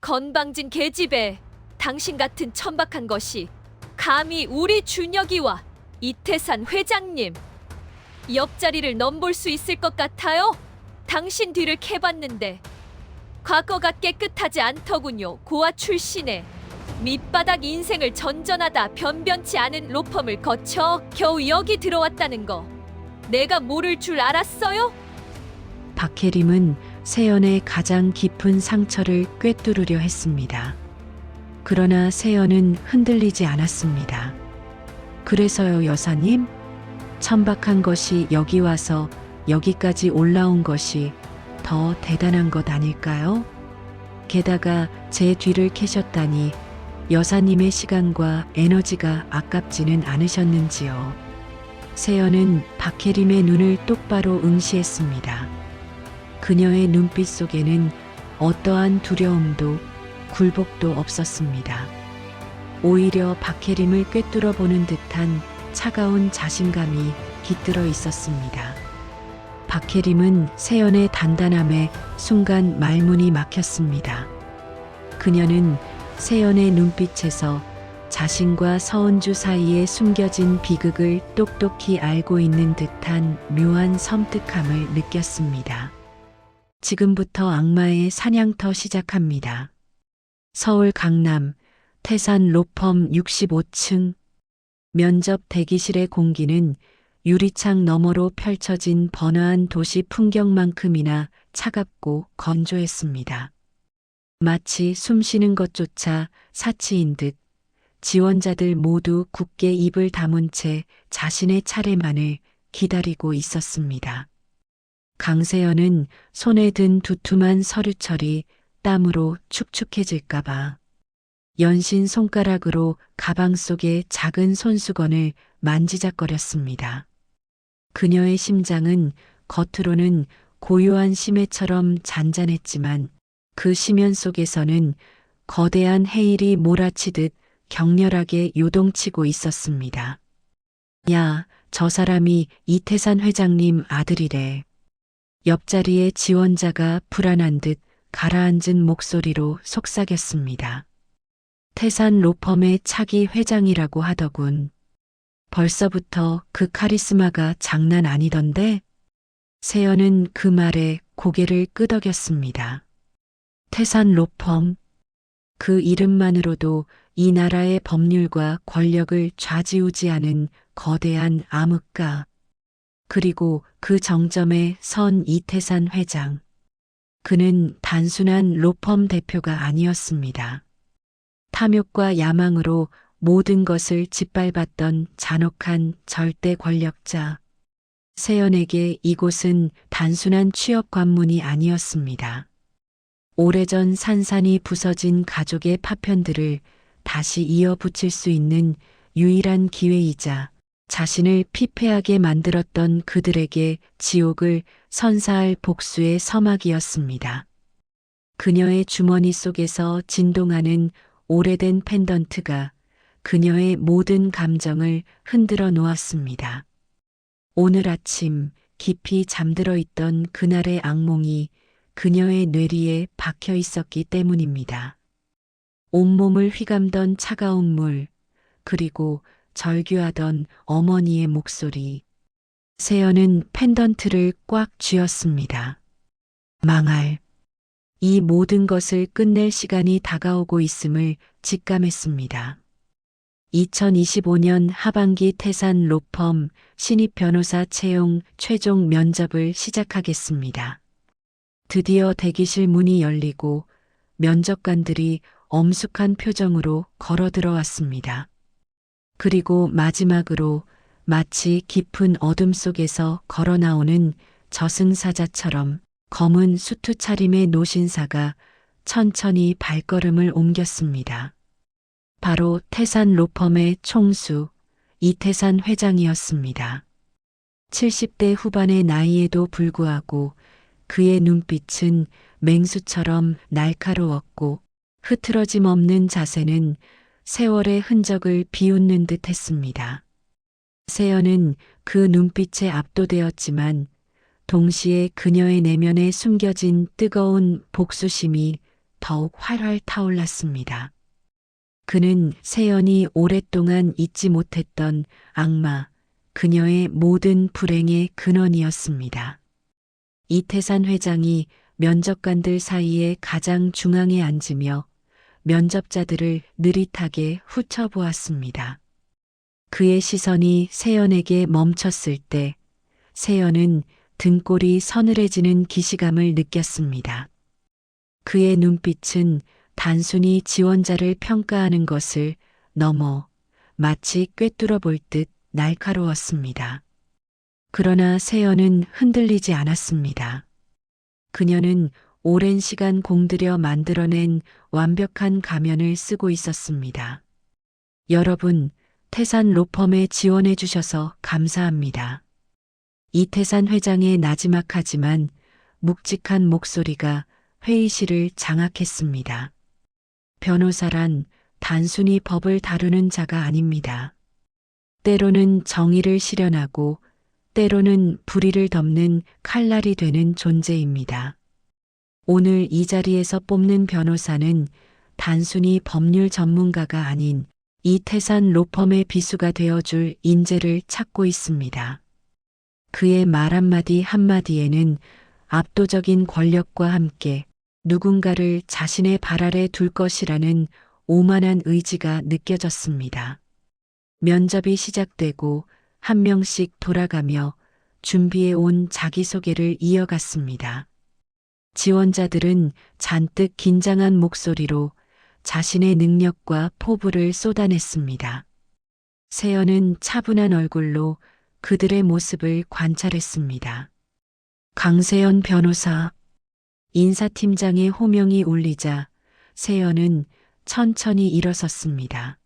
건방진 계집애, 당신 같은 천박한 것이 감히 우리 준혁이와 이태산 회장님 옆자리를 넘볼 수 있을 것 같아요? 당신 뒤를 캐봤는데 과거가 깨끗하지 않더군요. 고아 출신의 밑바닥 인생을 전전하다 변변치 않은 로펌을 거쳐 겨우 여기 들어왔다는 거 내가 모를 줄 알았어요? 박혜림은 세연의 가장 깊은 상처를 꿰뚫으려 했습니다. 그러나 세연은 흔들리지 않았습니다. 그래서요, 여사님? 천박한 것이 여기 와서 여기까지 올라온 것이 더 대단한 것 아닐까요? 게다가 제 뒤를 캐셨다니 여사님의 시간과 에너지가 아깝지는 않으셨는지요. 세연은 박혜림의 눈을 똑바로 응시했습니다. 그녀의 눈빛 속에는 어떠한 두려움도 굴복도 없었습니다. 오히려 박혜림을 꿰뚫어 보는 듯한 차가운 자신감이 깃들어 있었습니다. 박혜림은 세연의 단단함에 순간 말문이 막혔습니다. 그녀는 세연의 눈빛에서 자신과 서은주 사이에 숨겨진 비극을 똑똑히 알고 있는 듯한 묘한 섬뜩함을 느꼈습니다. 지금부터 악마의 사냥터 시작합니다. 서울 강남 태산 로펌 65층 면접 대기실의 공기는 유리창 너머로 펼쳐진 번화한 도시 풍경만큼이나 차갑고 건조했습니다. 마치 숨쉬는 것조차 사치인 듯 지원자들 모두 굳게 입을 다문 채 자신의 차례만을 기다리고 있었습니다. 강세연은 손에 든 두툼한 서류철이 땀으로 축축해질까봐 연신 손가락으로 가방 속의 작은 손수건을 만지작거렸습니다. 그녀의 심장은 겉으로는 고요한 심해처럼 잔잔했지만 그 심연 속에서는 거대한 해일이 몰아치듯 격렬하게 요동치고 있었습니다. 야, 저 사람이 이태산 회장님 아들이래. 옆자리의 지원자가 불안한 듯 가라앉은 목소리로 속삭였습니다. 태산 로펌의 차기 회장이라고 하더군. 벌써부터 그 카리스마가 장난 아니던데? 세연은 그 말에 고개를 끄덕였습니다. 태산 로펌. 그 이름만으로도 이 나라의 법률과 권력을 좌지우지하는 거대한 암흑가. 그리고 그 정점에 선 이태산 회장. 그는 단순한 로펌 대표가 아니었습니다. 탐욕과 야망으로 모든 것을 짓밟았던 잔혹한 절대 권력자. 세연에게 이곳은 단순한 취업 관문이 아니었습니다. 오래전 산산이 부서진 가족의 파편들을 다시 이어붙일 수 있는 유일한 기회이자 자신을 피폐하게 만들었던 그들에게 지옥을 선사할 복수의 서막이었습니다. 그녀의 주머니 속에서 진동하는 오래된 펜던트가 그녀의 모든 감정을 흔들어 놓았습니다. 오늘 아침 깊이 잠들어 있던 그날의 악몽이 그녀의 뇌리에 박혀 있었기 때문입니다. 온몸을 휘감던 차가운 물, 그리고 절규하던 어머니의 목소리. 세연은 펜던트를 꽉 쥐었습니다. 망할. 이 모든 것을 끝낼 시간이 다가오고 있음을 직감했습니다. 2025년 하반기 태산 로펌 신입 변호사 채용 최종 면접을 시작하겠습니다. 드디어 대기실 문이 열리고 면접관들이 엄숙한 표정으로 걸어 들어왔습니다. 그리고 마지막으로 마치 깊은 어둠 속에서 걸어 나오는 저승사자처럼 검은 수트 차림의 노신사가 천천히 발걸음을 옮겼습니다. 바로 태산 로펌의 총수 이태산 회장이었습니다. 70대 후반의 나이에도 불구하고 그의 눈빛은 맹수처럼 날카로웠고 흐트러짐 없는 자세는 세월의 흔적을 비웃는 듯 했습니다. 세연은 그 눈빛에 압도되었지만 동시에 그녀의 내면에 숨겨진 뜨거운 복수심이 더욱 활활 타올랐습니다. 그는 세연이 오랫동안 잊지 못했던 악마, 그녀의 모든 불행의 근원이었습니다. 이태산 회장이 면접관들 사이에 가장 중앙에 앉으며 면접자들을 느릿하게 훑어보았습니다. 그의 시선이 세연에게 멈췄을 때 세연은 등골이 서늘해지는 기시감을 느꼈습니다. 그의 눈빛은 단순히 지원자를 평가하는 것을 넘어 마치 꿰뚫어 볼 듯 날카로웠습니다. 그러나 세연은 흔들리지 않았습니다. 그녀는 오랜 시간 공들여 만들어낸 완벽한 가면을 쓰고 있었습니다. 여러분, 태산 로펌에 지원해 주셔서 감사합니다. 이태산 회장의 나지막하지만 묵직한 목소리가 회의실을 장악했습니다. 변호사란 단순히 법을 다루는 자가 아닙니다. 때로는 정의를 실현하고 때로는 불의를 덮는 칼날이 되는 존재입니다. 오늘 이 자리에서 뽑는 변호사는 단순히 법률 전문가가 아닌 이태산 로펌의 비수가 되어줄 인재를 찾고 있습니다. 그의 말 한마디 한마디에는 압도적인 권력과 함께 누군가를 자신의 발 아래 둘 것이라는 오만한 의지가 느껴졌습니다. 면접이 시작되고 한 명씩 돌아가며 준비해 온 자기소개를 이어갔습니다. 지원자들은 잔뜩 긴장한 목소리로 자신의 능력과 포부를 쏟아냈습니다. 세연은 차분한 얼굴로 그들의 모습을 관찰했습니다. 강세연 변호사. 인사팀장의 호명이 울리자 세연은 천천히 일어섰습니다.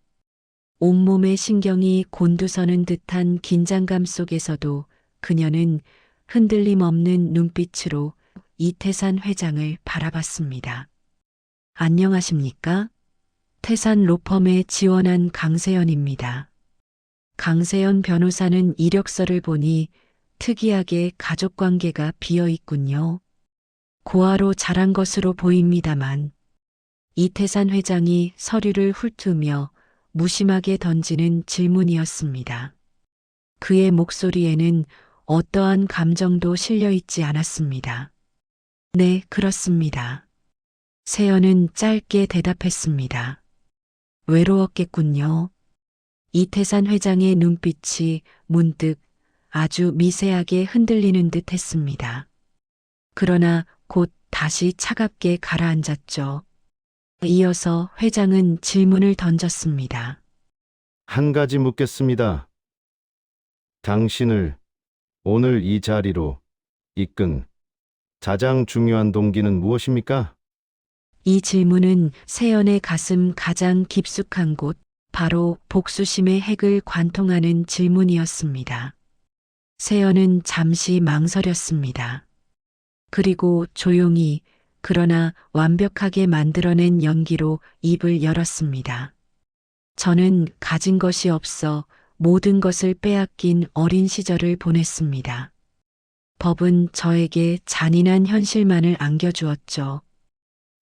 온몸의 신경이 곤두서는 듯한 긴장감 속에서도 그녀는 흔들림 없는 눈빛으로 이태산 회장을 바라봤습니다. 안녕하십니까? 태산 로펌에 지원한 강세연입니다. 강세연 변호사는 이력서를 보니 특이하게 가족관계가 비어 있군요. 고아로 자란 것으로 보입니다만 이태산 회장이 서류를 훑으며 무심하게 던지는 질문이었습니다. 그의 목소리에는 어떠한 감정도 실려 있지 않았습니다. 네, 그렇습니다. 세연은 짧게 대답했습니다. 외로웠겠군요. 이태산 회장의 눈빛이 문득 아주 미세하게 흔들리는 듯 했습니다. 그러나 곧 다시 차갑게 가라앉았죠. 이어서 회장은 질문을 던졌습니다. 한 가지 묻겠습니다. 당신을 오늘 이 자리로 이끈 가장 중요한 동기는 무엇입니까? 이 질문은 세연의 가슴 가장 깊숙한 곳, 바로 복수심의 핵을 관통하는 질문이었습니다. 세연은 잠시 망설였습니다. 그리고 조용히 그러나 완벽하게 만들어낸 연기로 입을 열었습니다. 저는 가진 것이 없어 모든 것을 빼앗긴 어린 시절을 보냈습니다. 법은 저에게 잔인한 현실만을 안겨주었죠.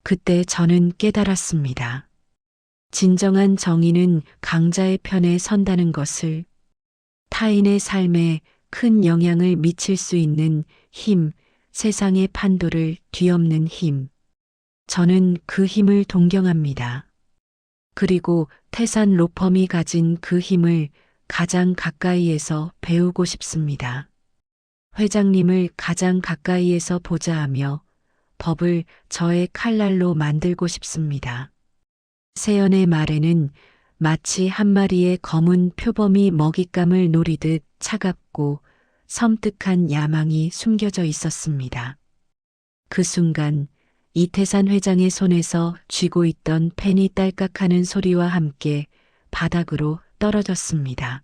그때 저는 깨달았습니다. 진정한 정의는 강자의 편에 선다는 것을, 타인의 삶에 큰 영향을 미칠 수 있는 힘, 세상의 판도를 뒤엎는 힘. 저는 그 힘을 동경합니다. 그리고 태산 로펌이 가진 그 힘을 가장 가까이에서 배우고 싶습니다. 회장님을 가장 가까이에서 보자 하며 법을 저의 칼날로 만들고 싶습니다. 세연의 말에는 마치 한 마리의 검은 표범이 먹잇감을 노리듯 차갑고 섬뜩한 야망이 숨겨져 있었습니다. 그 순간 이태산 회장의 손에서 쥐고 있던 펜이 딸깍하는 소리와 함께 바닥으로 떨어졌습니다.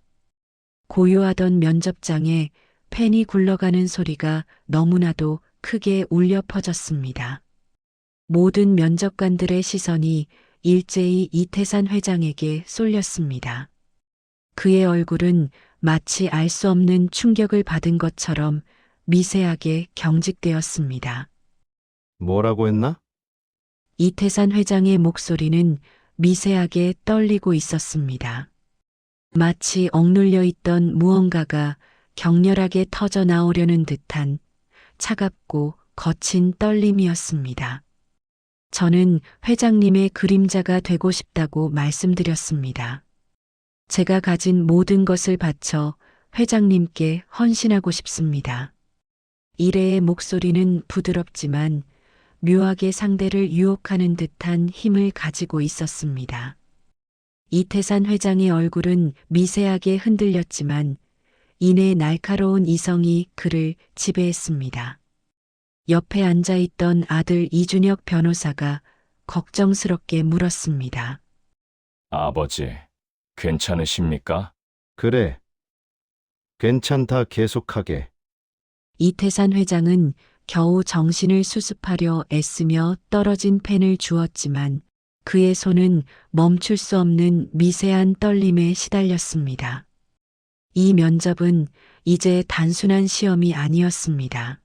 고요하던 면접장에 펜이 굴러가는 소리가 너무나도 크게 울려 퍼졌습니다. 모든 면접관들의 시선이 일제히 이태산 회장에게 쏠렸습니다. 그의 얼굴은 마치 알 수 없는 충격을 받은 것처럼 미세하게 경직되었습니다. 뭐라고 했나? 이태산 회장의 목소리는 미세하게 떨리고 있었습니다. 마치 억눌려 있던 무언가가 격렬하게 터져 나오려는 듯한 차갑고 거친 떨림이었습니다. 저는 회장님의 그림자가 되고 싶다고 말씀드렸습니다. 제가 가진 모든 것을 바쳐 회장님께 헌신하고 싶습니다. 이래의 목소리는 부드럽지만 묘하게 상대를 유혹하는 듯한 힘을 가지고 있었습니다. 이태산 회장의 얼굴은 미세하게 흔들렸지만 이내 날카로운 이성이 그를 지배했습니다. 옆에 앉아있던 아들 이준혁 변호사가 걱정스럽게 물었습니다. 아버지, 괜찮으십니까? 그래. 괜찮다 계속하게. 이태산 회장은 겨우 정신을 수습하려 애쓰며 떨어진 펜을 주었지만 그의 손은 멈출 수 없는 미세한 떨림에 시달렸습니다. 이 면접은 이제 단순한 시험이 아니었습니다.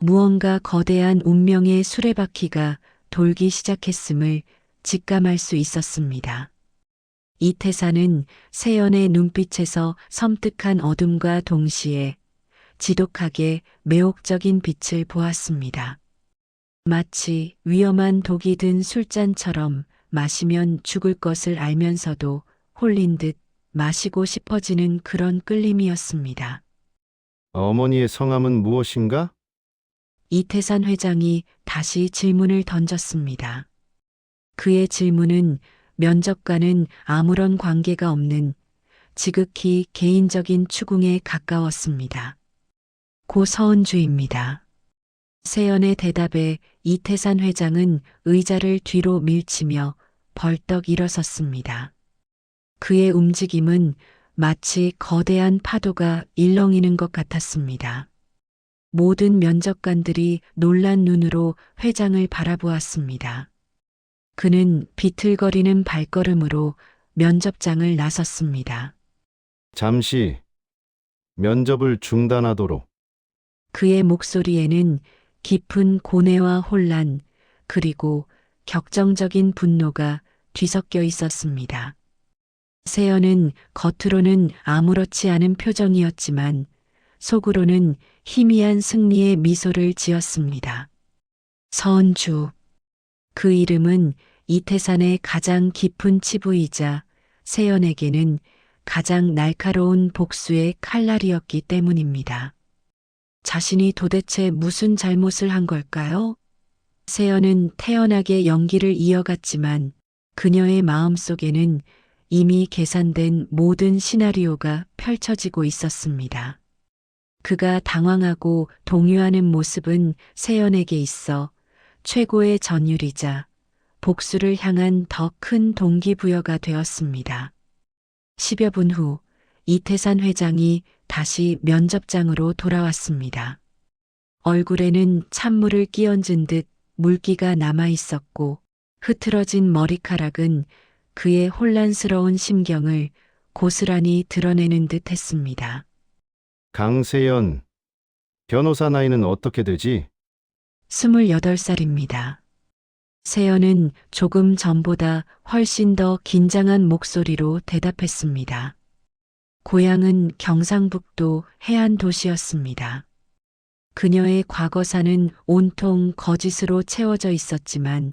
무언가 거대한 운명의 수레바퀴가 돌기 시작했음을 직감할 수 있었습니다. 이태산은 세연의 눈빛에서 섬뜩한 어둠과 동시에 지독하게 매혹적인 빛을 보았습니다. 마치 위험한 독이 든 술잔처럼 마시면 죽을 것을 알면서도 홀린 듯 마시고 싶어지는 그런 끌림이었습니다. 어머니의 성함은 무엇인가? 이태산 회장이 다시 질문을 던졌습니다. 그의 질문은 면접과는 아무런 관계가 없는 지극히 개인적인 추궁에 가까웠습니다. 고 서은주입니다. 세연의 대답에 이태산 회장은 의자를 뒤로 밀치며 벌떡 일어섰습니다. 그의 움직임은 마치 거대한 파도가 일렁이는 것 같았습니다. 모든 면접관들이 놀란 눈으로 회장을 바라보았습니다. 그는 비틀거리는 발걸음으로 면접장을 나섰습니다. 잠시 면접을 중단하도록. 그의 목소리에는 깊은 고뇌와 혼란, 그리고 격정적인 분노가 뒤섞여 있었습니다. 세연은 겉으로는 아무렇지 않은 표정이었지만 속으로는 희미한 승리의 미소를 지었습니다. 서은주. 그 이름은 이태산의 가장 깊은 치부이자 세연에게는 가장 날카로운 복수의 칼날이었기 때문입니다. 자신이 도대체 무슨 잘못을 한 걸까요? 세연은 태연하게 연기를 이어갔지만 그녀의 마음속에는 이미 계산된 모든 시나리오가 펼쳐지고 있었습니다. 그가 당황하고 동요하는 모습은 세연에게 있어 최고의 전율이자 복수를 향한 더 큰 동기부여가 되었습니다. 10여 분 후 이태산 회장이 다시 면접장으로 돌아왔습니다. 얼굴에는 찬물을 끼얹은 듯 물기가 남아 있었고 흐트러진 머리카락은 그의 혼란스러운 심경을 고스란히 드러내는 듯 했습니다. 강세연. 변호사 나이는 어떻게 되지? 28살입니다. 세연은 조금 전보다 훨씬 더 긴장한 목소리로 대답했습니다. 고향은 경상북도 해안 도시였습니다. 그녀의 과거사는 온통 거짓으로 채워져 있었지만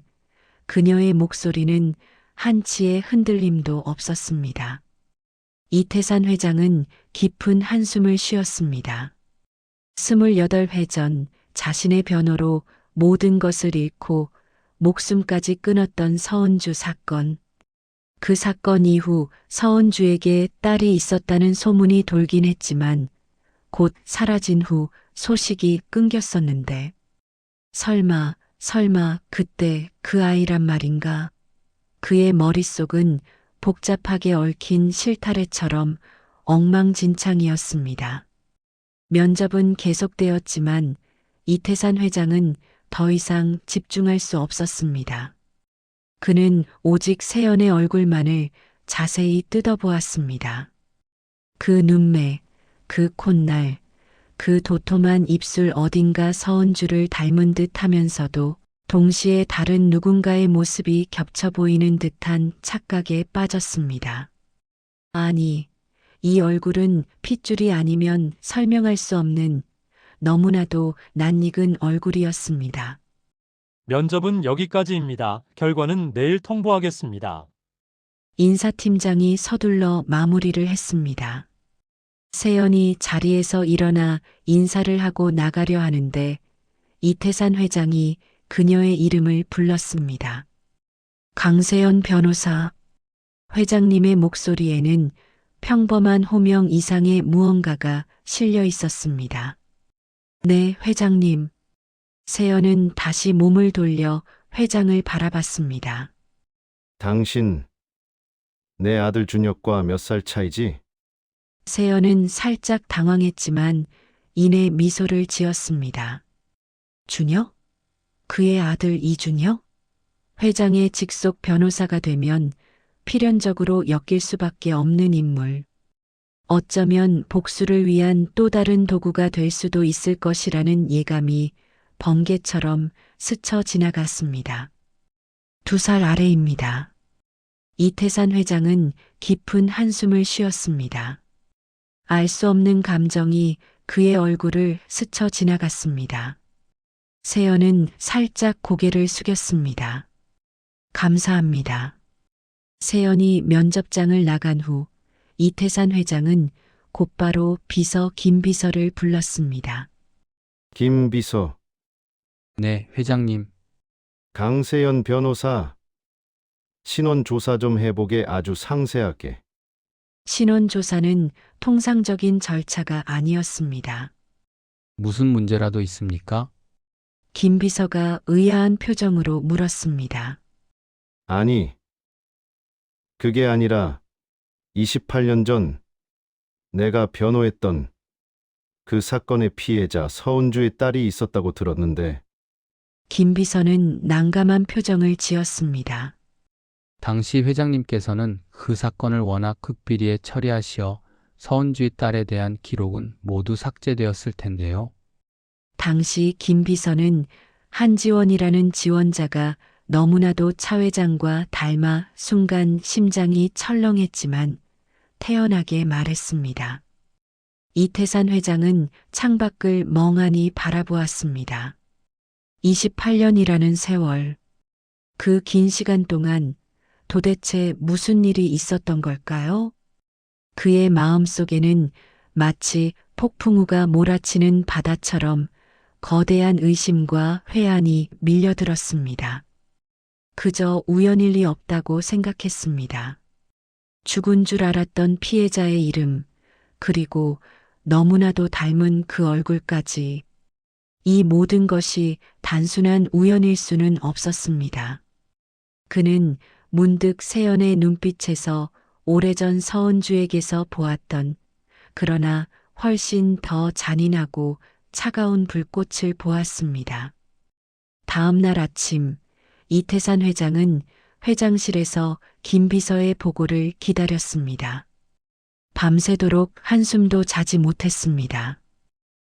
그녀의 목소리는 한치의 흔들림도 없었습니다. 이태산 회장은 깊은 한숨을 쉬었습니다. 28회 전 자신의 변호로 모든 것을 잃고 목숨까지 끊었던 서은주 사건. 그 사건 이후 서은주에게 딸이 있었다는 소문이 돌긴 했지만 곧 사라진 후 소식이 끊겼었는데 설마 그때 그 아이란 말인가? 그의 머릿속은 복잡하게 얽힌 실타래처럼 엉망진창이었습니다. 면접은 계속되었지만 이태산 회장은 더 이상 집중할 수 없었습니다. 그는 오직 세연의 얼굴만을 자세히 뜯어보았습니다. 그 눈매, 그 콧날, 그 도톰한 입술 어딘가 서은주를 닮은 듯 하면서도 동시에 다른 누군가의 모습이 겹쳐 보이는 듯한 착각에 빠졌습니다. 아니, 이 얼굴은 핏줄이 아니면 설명할 수 없는 너무나도 낯익은 얼굴이었습니다. 면접은 여기까지입니다. 결과는 내일 통보하겠습니다. 인사팀장이 서둘러 마무리를 했습니다. 세연이 자리에서 일어나 인사를 하고 나가려 하는데 이태산 회장이 그녀의 이름을 불렀습니다. 강세연 변호사. 회장님의 목소리에는 평범한 호명 이상의 무언가가 실려 있었습니다. 네, 회장님. 세연은 다시 몸을 돌려 회장을 바라봤습니다. 당신, 내 아들 준혁과 몇 살 차이지? 세연은 살짝 당황했지만 이내 미소를 지었습니다. 준혁? 그의 아들 이준혁? 회장의 직속 변호사가 되면 필연적으로 엮일 수밖에 없는 인물. 어쩌면 복수를 위한 또 다른 도구가 될 수도 있을 것이라는 예감이 번개처럼 스쳐 지나갔습니다. 2살 아래입니다. 이태산 회장은 깊은 한숨을 쉬었습니다. 알 수 없는 감정이 그의 얼굴을 스쳐 지나갔습니다. 세연은 살짝 고개를 숙였습니다. 감사합니다. 세연이 면접장을 나간 후 이태산 회장은 곧바로 비서 김 비서를 불렀습니다. 김 비서, 네, 회장님. 강세연 변호사. 신원 조사 좀 해보게 아주 상세하게. 신원 조사는 통상적인 절차가 아니었습니다. 무슨 문제라도 있습니까? 김 비서가 의아한 표정으로 물었습니다. 아니, 그게 아니라 28년 전 내가 변호했던 그 사건의 피해자 서은주의 딸이 있었다고 들었는데 김 비서는 난감한 표정을 지었습니다. 당시 회장님께서는 그 사건을 워낙 극비리에 처리하시어 서은주의 딸에 대한 기록은 모두 삭제되었을 텐데요. 당시 김 비서는 한지원이라는 지원자가 너무나도 차 회장과 닮아 순간 심장이 철렁했지만 태연하게 말했습니다. 이태산 회장은 창밖을 멍하니 바라보았습니다. 28년이라는 세월. 그 긴 시간 동안 도대체 무슨 일이 있었던 걸까요? 그의 마음속에는 마치 폭풍우가 몰아치는 바다처럼 거대한 의심과 회한이 밀려들었습니다. 그저 우연일 리 없다고 생각했습니다. 죽은 줄 알았던 피해자의 이름, 그리고 너무나도 닮은 그 얼굴까지. 이 모든 것이 단순한 우연일 수는 없었습니다. 그는 문득 세연의 눈빛에서 오래전 서은주에게서 보았던, 그러나 훨씬 더 잔인하고 차가운 불꽃을 보았습니다. 다음 날 아침, 이태산 회장은 회장실에서 김 비서의 보고를 기다렸습니다. 밤새도록 한숨도 자지 못했습니다.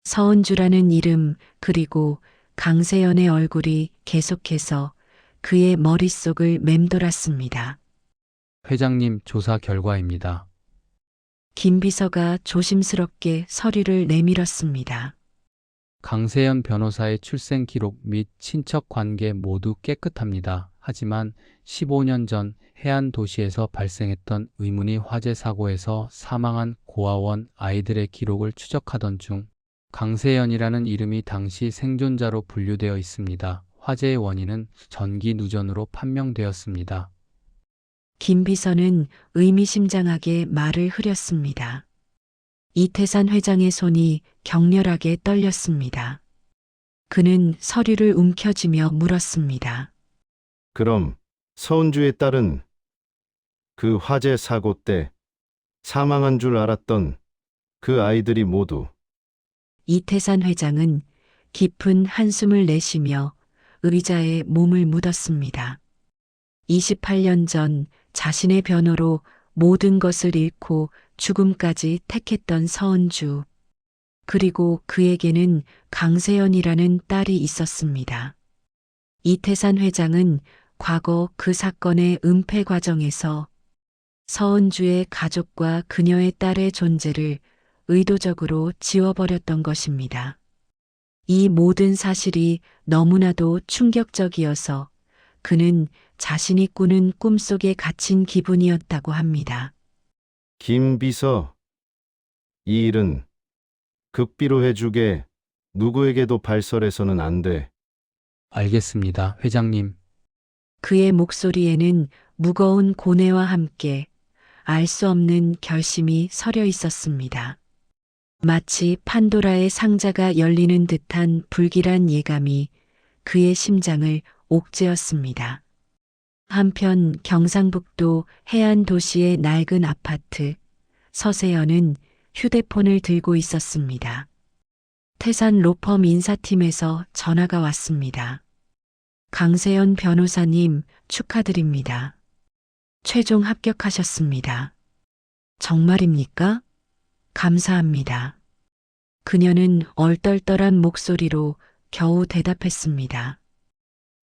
서은주라는 이름, 그리고 강세연의 얼굴이 계속해서 그의 머릿속을 맴돌았습니다. 회장님 조사 결과입니다. 김 비서가 조심스럽게 서류를 내밀었습니다. 강세연 변호사의 출생 기록 및 친척 관계 모두 깨끗합니다. 하지만 15년 전 해안 도시에서 발생했던 의문의 화재 사고에서 사망한 고아원 아이들의 기록을 추적하던 중 강세연이라는 이름이 당시 생존자로 분류되어 있습니다. 화재의 원인은 전기 누전으로 판명되었습니다. 김 비서는 의미심장하게 말을 흐렸습니다. 이태산 회장의 손이 격렬하게 떨렸습니다. 그는 서류를 움켜쥐며 물었습니다. 그럼 서은주의 딸은 그 화재 사고 때 사망한 줄 알았던 그 아이들이 모두 이태산 회장은 깊은 한숨을 내쉬며 의자에 몸을 묻었습니다. 28년 전 자신의 변호로 모든 것을 잃고 죽음까지 택했던 서은주. 그리고 그에게는 강세연이라는 딸이 있었습니다. 이태산 회장은 과거 그 사건의 은폐 과정에서 서은주의 가족과 그녀의 딸의 존재를 의도적으로 지워버렸던 것입니다. 이 모든 사실이 너무나도 충격적이어서 그는 자신이 꾸는 꿈속에 갇힌 기분이었다고 합니다. 김 비서, 이 일은 극비로 해주게. 누구에게도 발설해서는 안 돼. 알겠습니다, 회장님. 그의 목소리에는 무거운 고뇌와 함께 알 수 없는 결심이 서려 있었습니다. 마치 판도라의 상자가 열리는 듯한 불길한 예감이 그의 심장을 옥죄었습니다. 한편 경상북도 해안 도시의 낡은 아파트, 서세연은 휴대폰을 들고 있었습니다. 태산 로펌 인사팀에서 전화가 왔습니다. 강세연 변호사님 축하드립니다. 최종 합격하셨습니다. 정말입니까? 감사합니다. 그녀는 얼떨떨한 목소리로 겨우 대답했습니다.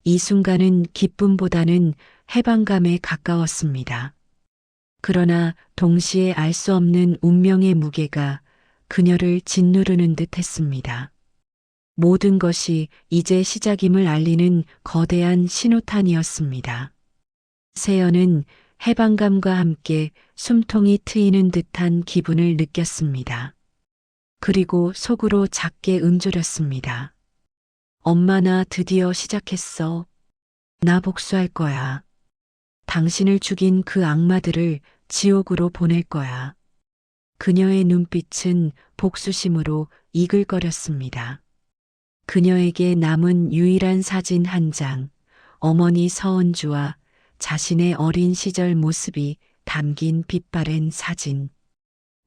이 순간은 기쁨보다는 해방감에 가까웠습니다. 그러나 동시에 알 수 없는 운명의 무게가 그녀를 짓누르는 듯 했습니다. 모든 것이 이제 시작임을 알리는 거대한 신호탄이었습니다. 세연은 해방감과 함께 숨통이 트이는 듯한 기분을 느꼈습니다. 그리고 속으로 작게 움조렸습니다. 엄마, 나 드디어 시작했어. 나 복수할 거야. 당신을 죽인 그 악마들을 지옥으로 보낼 거야. 그녀의 눈빛은 복수심으로 이글거렸습니다. 그녀에게 남은 유일한 사진 한 장, 어머니 서은주와 자신의 어린 시절 모습이 담긴 빛바랜 사진.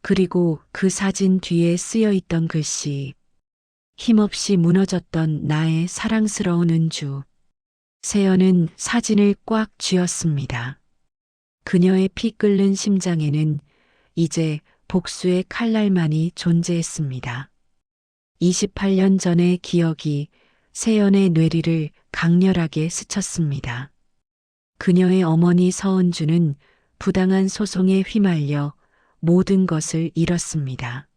그리고 그 사진 뒤에 쓰여 있던 글씨. 힘없이 무너졌던 나의 사랑스러운 은주. 세연은 사진을 꽉 쥐었습니다. 그녀의 피 끓는 심장에는 이제 복수의 칼날만이 존재했습니다. 28년 전의 기억이 세연의 뇌리를 강렬하게 스쳤습니다. 그녀의 어머니 서은주는 부당한 소송에 휘말려 모든 것을 잃었습니다.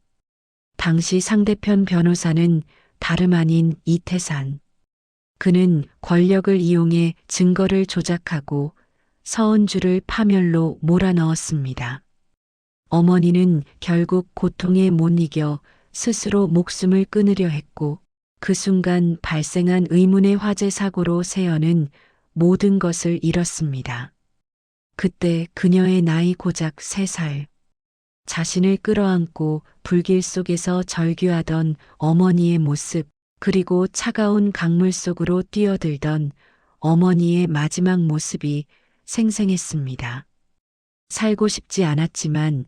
당시 상대편 변호사는 다름 아닌 이태산. 그는 권력을 이용해 증거를 조작하고 서은주를 파멸로 몰아넣었습니다. 어머니는 결국 고통에 못 이겨 스스로 목숨을 끊으려 했고 그 순간 발생한 의문의 화재 사고로 세연은 모든 것을 잃었습니다. 그때 그녀의 나이 고작 3살. 자신을 끌어안고 불길 속에서 절규하던 어머니의 모습, 그리고 차가운 강물 속으로 뛰어들던 어머니의 마지막 모습이 생생했습니다. 살고 싶지 않았지만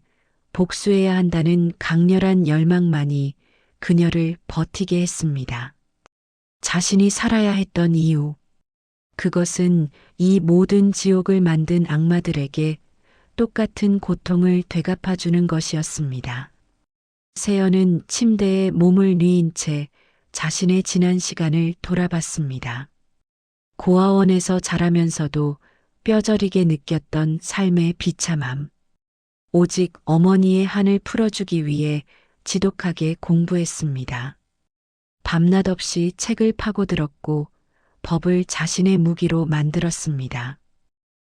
복수해야 한다는 강렬한 열망만이 그녀를 버티게 했습니다. 자신이 살아야 했던 이유. 그것은 이 모든 지옥을 만든 악마들에게 똑같은 고통을 되갚아주는 것이었습니다. 세연은 침대에 몸을 뉘인 채 자신의 지난 시간을 돌아봤습니다. 고아원에서 자라면서도 뼈저리게 느꼈던 삶의 비참함. 오직 어머니의 한을 풀어주기 위해 지독하게 공부했습니다. 밤낮 없이 책을 파고들었고 법을 자신의 무기로 만들었습니다.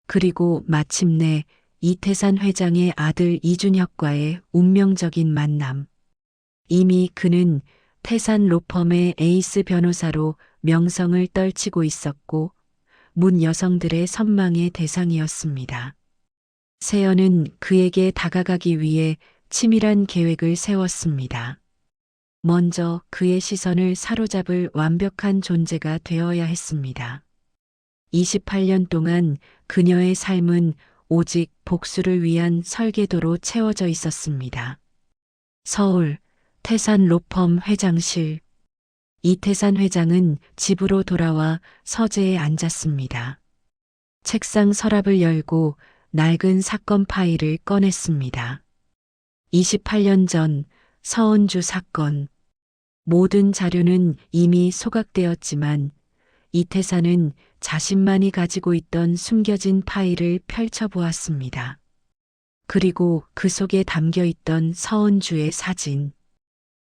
그리고 마침내 이태산 회장의 아들 이준혁과의 운명적인 만남. 이미 그는 태산 로펌의 에이스 변호사로 명성을 떨치고 있었고 문 여성들의 선망의 대상이었습니다. 세연은 그에게 다가가기 위해 치밀한 계획을 세웠습니다. 먼저 그의 시선을 사로잡을 완벽한 존재가 되어야 했습니다. 28년 동안 그녀의 삶은 오직 복수를 위한 설계도로 채워져 있었습니다. 서울 태산 로펌 회장실. 이태산 회장은 집으로 돌아와 서재에 앉았습니다. 책상 서랍을 열고 낡은 사건 파일을 꺼냈습니다. 28년 전 서은주 사건. 모든 자료는 이미 소각되었지만 이태산은 자신만이 가지고 있던 숨겨진 파일을 펼쳐보았습니다. 그리고 그 속에 담겨 있던 서은주의 사진.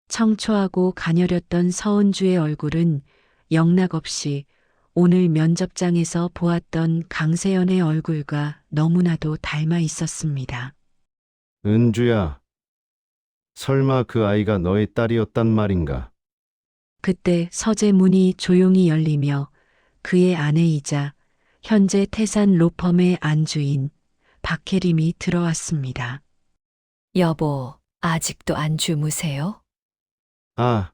청초하고 가녀렸던 서은주의 얼굴은 영락없이 오늘 면접장에서 보았던 강세연의 얼굴과 너무나도 닮아 있었습니다. 은주야, 설마 그 아이가 너의 딸이었단 말인가? 그때 서재 문이 조용히 열리며 그의 아내이자 현재 태산 로펌의 안주인 박혜림이 들어왔습니다. 여보, 아직도 안 주무세요? 아,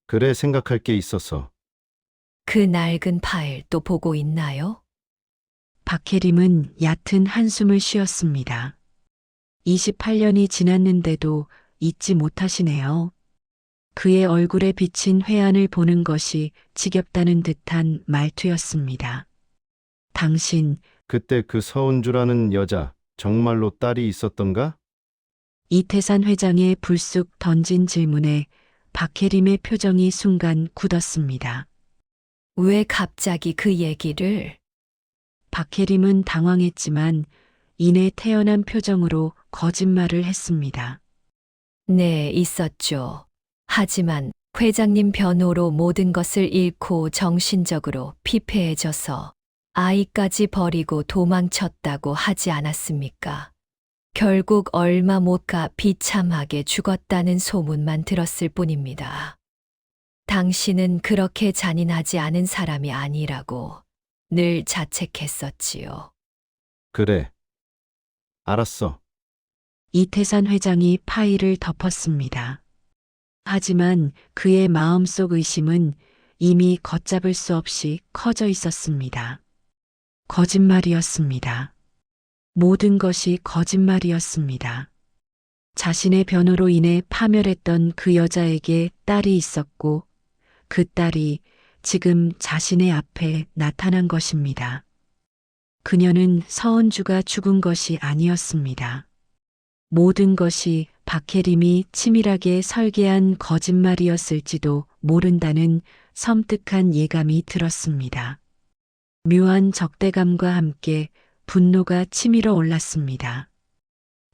그래 생각할 게 있어서. 그 낡은 파일 또 보고 있나요? 박혜림은 얕은 한숨을 쉬었습니다. 28년이 지났는데도 잊지 못하시네요. 그의 얼굴에 비친 회한을 보는 것이 지겹다는 듯한 말투였습니다. 당신, 그때 그 서은주라는 여자 정말로 딸이 있었던가? 이태산 회장의 불쑥 던진 질문에 박혜림의 표정이 순간 굳었습니다. 왜 갑자기 그 얘기를? 박혜림은 당황했지만 이내 태연한 표정으로 거짓말을 했습니다. 네, 있었죠. 하지만 회장님 변호로 모든 것을 잃고 정신적으로 피폐해져서 아이까지 버리고 도망쳤다고 하지 않았습니까? 결국 얼마 못 가 비참하게 죽었다는 소문만 들었을 뿐입니다. 당신은 그렇게 잔인하지 않은 사람이 아니라고 늘 자책했었지요. 그래. 알았어. 이태산 회장이 파일을 덮었습니다. 하지만 그의 마음속 의심은 이미 걷잡을 수 없이 커져 있었습니다. 거짓말이었습니다. 모든 것이 거짓말이었습니다. 자신의 변호로 인해 파멸했던 그 여자에게 딸이 있었고 그 딸이 지금 자신의 앞에 나타난 것입니다. 그녀는 서은주가 죽은 것이 아니었습니다. 모든 것이 박혜림이 치밀하게 설계한 거짓말이었을지도 모른다는 섬뜩한 예감이 들었습니다. 묘한 적대감과 함께 분노가 치밀어 올랐습니다.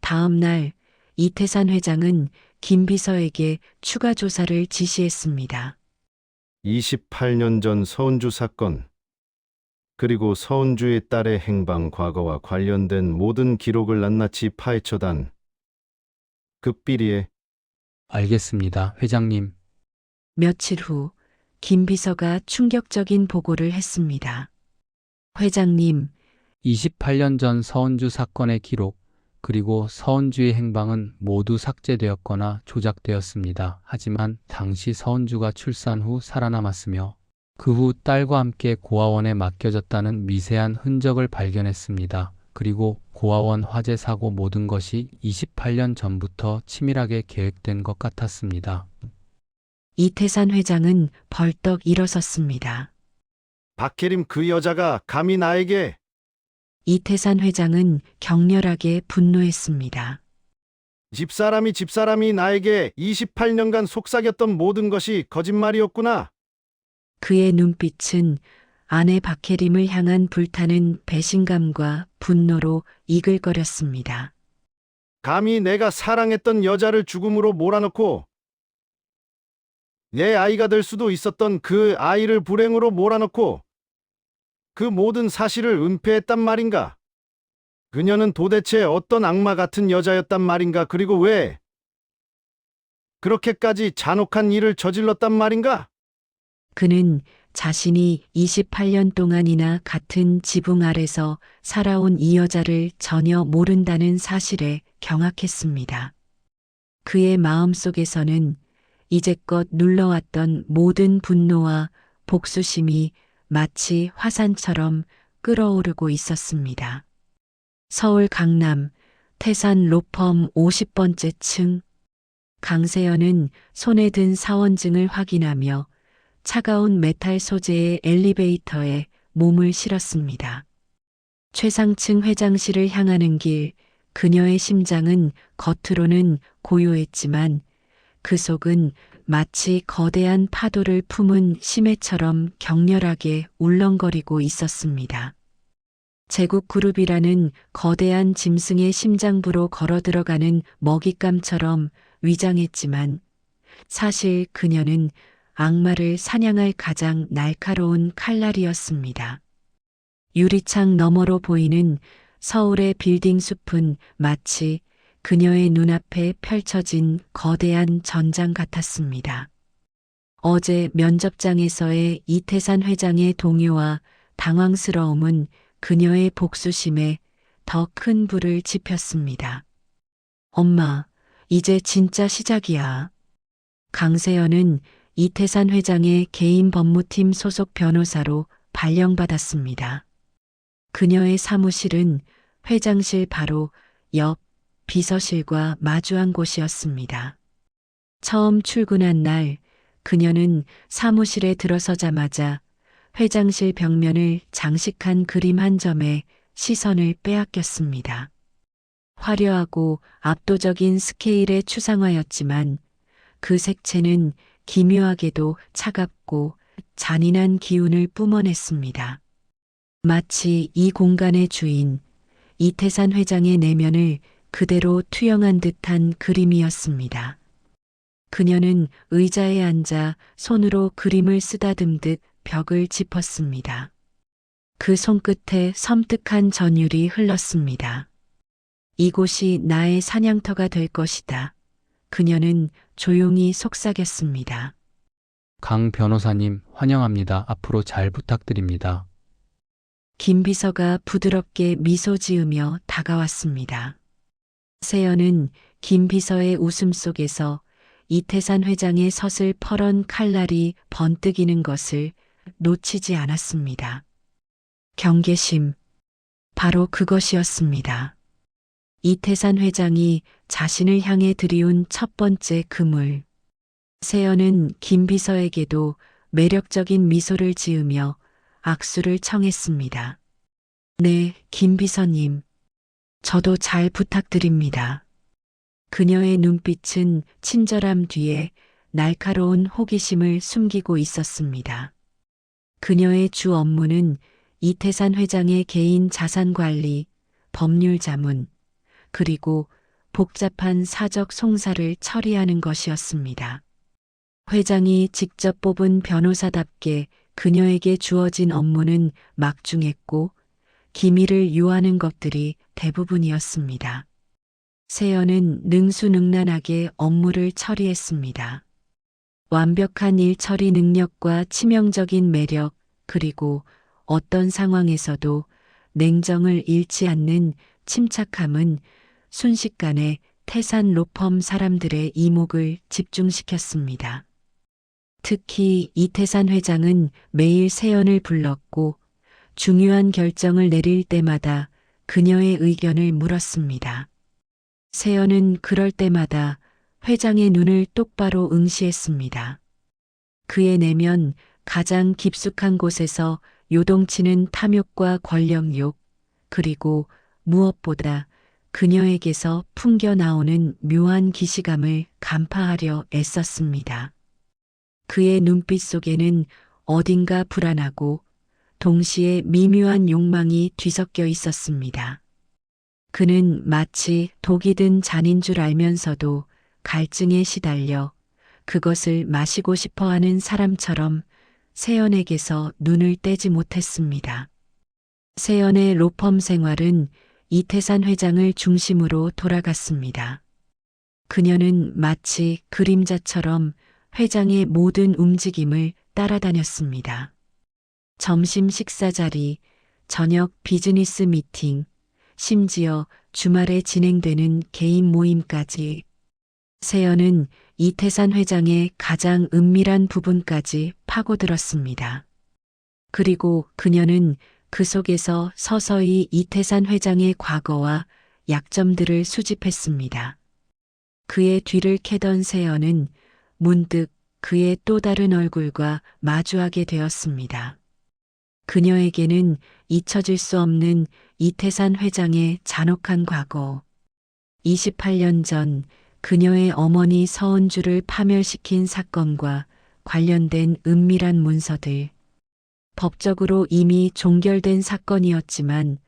다음 날 이태산 회장은 김 비서에게 추가 조사를 지시했습니다. 28년 전 서은주 사건, 그리고 서은주의 딸의 행방 과거와 관련된 모든 기록을 낱낱이 파헤쳐단. 급비리에 알겠습니다, 회장님. 며칠 후 김 비서가 충격적인 보고를 했습니다. 회장님, 28년 전 서은주 사건의 기록, 그리고 서은주의 행방은 모두 삭제되었거나 조작되었습니다. 하지만 당시 서은주가 출산 후 살아남았으며 그 후 딸과 함께 고아원에 맡겨졌다는 미세한 흔적을 발견했습니다. 그리고 고아원 화재 사고 모든 것이 28년 전부터 치밀하게 계획된 것 같았습니다. 이태산 회장은 벌떡 일어섰습니다. 박혜림 그 여자가 감히 나에게. 이태산 회장은 격렬하게 분노했습니다. 집사람이 나에게 28년간 속삭였던 모든 것이 거짓말이었구나. 그의 눈빛은 아내 박혜림을 향한 불타는 배신감과 분노로 이글거렸습니다. 감히 내가 사랑했던 여자를 죽음으로 몰아넣고 내 아이가 될 수도 있었던 그 아이를 불행으로 몰아넣고 그 모든 사실을 은폐했단 말인가? 그녀는 도대체 어떤 악마 같은 여자였단 말인가? 그리고 왜 그렇게까지 잔혹한 일을 저질렀단 말인가? 그는 자신이 28년 동안이나 같은 지붕 아래서 살아온 이 여자를 전혀 모른다는 사실에 경악했습니다. 그의 마음속에서는 이제껏 눌러왔던 모든 분노와 복수심이 마치 화산처럼 끓어오르고 있었습니다. 서울 강남 태산 로펌 50번째 층. 강세연은 손에 든 사원증을 확인하며 차가운 메탈 소재의 엘리베이터에 몸을 실었습니다. 최상층 회장실을 향하는 길, 그녀의 심장은 겉으로는 고요했지만 그 속은 마치 거대한 파도를 품은 심해처럼 격렬하게 울렁거리고 있었습니다. 제국그룹이라는 거대한 짐승의 심장부로 걸어 들어가는 먹잇감처럼 위장했지만 사실 그녀는 악마를 사냥할 가장 날카로운 칼날이었습니다. 유리창 너머로 보이는 서울의 빌딩 숲은 마치 그녀의 눈앞에 펼쳐진 거대한 전장 같았습니다. 어제 면접장에서의 이태산 회장의 동요와 당황스러움은 그녀의 복수심에 더 큰 불을 지폈습니다. 엄마, 이제 진짜 시작이야. 강세연은 이태산 회장의 개인 법무팀 소속 변호사로 발령받았습니다. 그녀의 사무실은 회장실 바로 옆 비서실과 마주한 곳이었습니다. 처음 출근한 날, 그녀는 사무실에 들어서자마자 회장실 벽면을 장식한 그림 한 점에 시선을 빼앗겼습니다. 화려하고 압도적인 스케일의 추상화였지만 그 색채는 기묘하게도 차갑고 잔인한 기운을 뿜어냈습니다. 마치 이 공간의 주인, 이태산 회장의 내면을 그대로 투영한 듯한 그림이었습니다. 그녀는 의자에 앉아 손으로 그림을 쓰다듬듯 벽을 짚었습니다. 그 손끝에 섬뜩한 전율이 흘렀습니다. 이곳이 나의 사냥터가 될 것이다. 그녀는 조용히 속삭였습니다. 강 변호사님, 환영합니다. 앞으로 잘 부탁드립니다. 김 비서가 부드럽게 미소 지으며 다가왔습니다. 세연은 김 비서의 웃음 속에서 이태산 회장의 서슬 퍼런 칼날이 번뜩이는 것을 놓치지 않았습니다. 경계심, 바로 그것이었습니다. 이태산 회장이 자신을 향해 들이운 첫 번째 그물. 세연은 김 비서에게도 매력적인 미소를 지으며 악수를 청했습니다. 네, 김 비서님. 저도 잘 부탁드립니다. 그녀의 눈빛은 친절함 뒤에 날카로운 호기심을 숨기고 있었습니다. 그녀의 주 업무는 이태산 회장의 개인 자산 관리, 법률 자문, 그리고 복잡한 사적 송사를 처리하는 것이었습니다. 회장이 직접 뽑은 변호사답게 그녀에게 주어진 업무는 막중했고 기밀을 유하는 것들이 대부분이었습니다. 세연은 능수능란하게 업무를 처리했습니다. 완벽한 일 처리 능력과 치명적인 매력, 그리고 어떤 상황에서도 냉정을 잃지 않는 침착함은 순식간에 태산 로펌 사람들의 이목을 집중시켰습니다. 특히 이태산 회장은 매일 세연을 불렀고 중요한 결정을 내릴 때마다 그녀의 의견을 물었습니다. 세연은 그럴 때마다 회장의 눈을 똑바로 응시했습니다. 그의 내면 가장 깊숙한 곳에서 요동치는 탐욕과 권력욕, 그리고 무엇보다 그녀에게서 풍겨나오는 묘한 기시감을 간파하려 애썼습니다. 그의 눈빛 속에는 어딘가 불안하고 동시에 미묘한 욕망이 뒤섞여 있었습니다. 그는 마치 독이 든 잔인 줄 알면서도 갈증에 시달려 그것을 마시고 싶어 하는 사람처럼 세연에게서 눈을 떼지 못했습니다. 세연의 로펌 생활은 이태산 회장을 중심으로 돌아갔습니다. 그녀는 마치 그림자처럼 회장의 모든 움직임을 따라다녔습니다. 점심 식사 자리, 저녁 비즈니스 미팅, 심지어 주말에 진행되는 개인 모임까지 세연은 이태산 회장의 가장 은밀한 부분까지 파고들었습니다. 그리고 그녀는 그 속에서 서서히 이태산 회장의 과거와 약점들을 수집했습니다. 그의 뒤를 캐던 세연은 문득 그의 또 다른 얼굴과 마주하게 되었습니다. 그녀에게는 잊혀질 수 없는 이태산 회장의 잔혹한 과거. 28년 전 그녀의 어머니 서은주를 파멸시킨 사건과 관련된 은밀한 문서들. 법적으로 이미 종결된 사건이었지만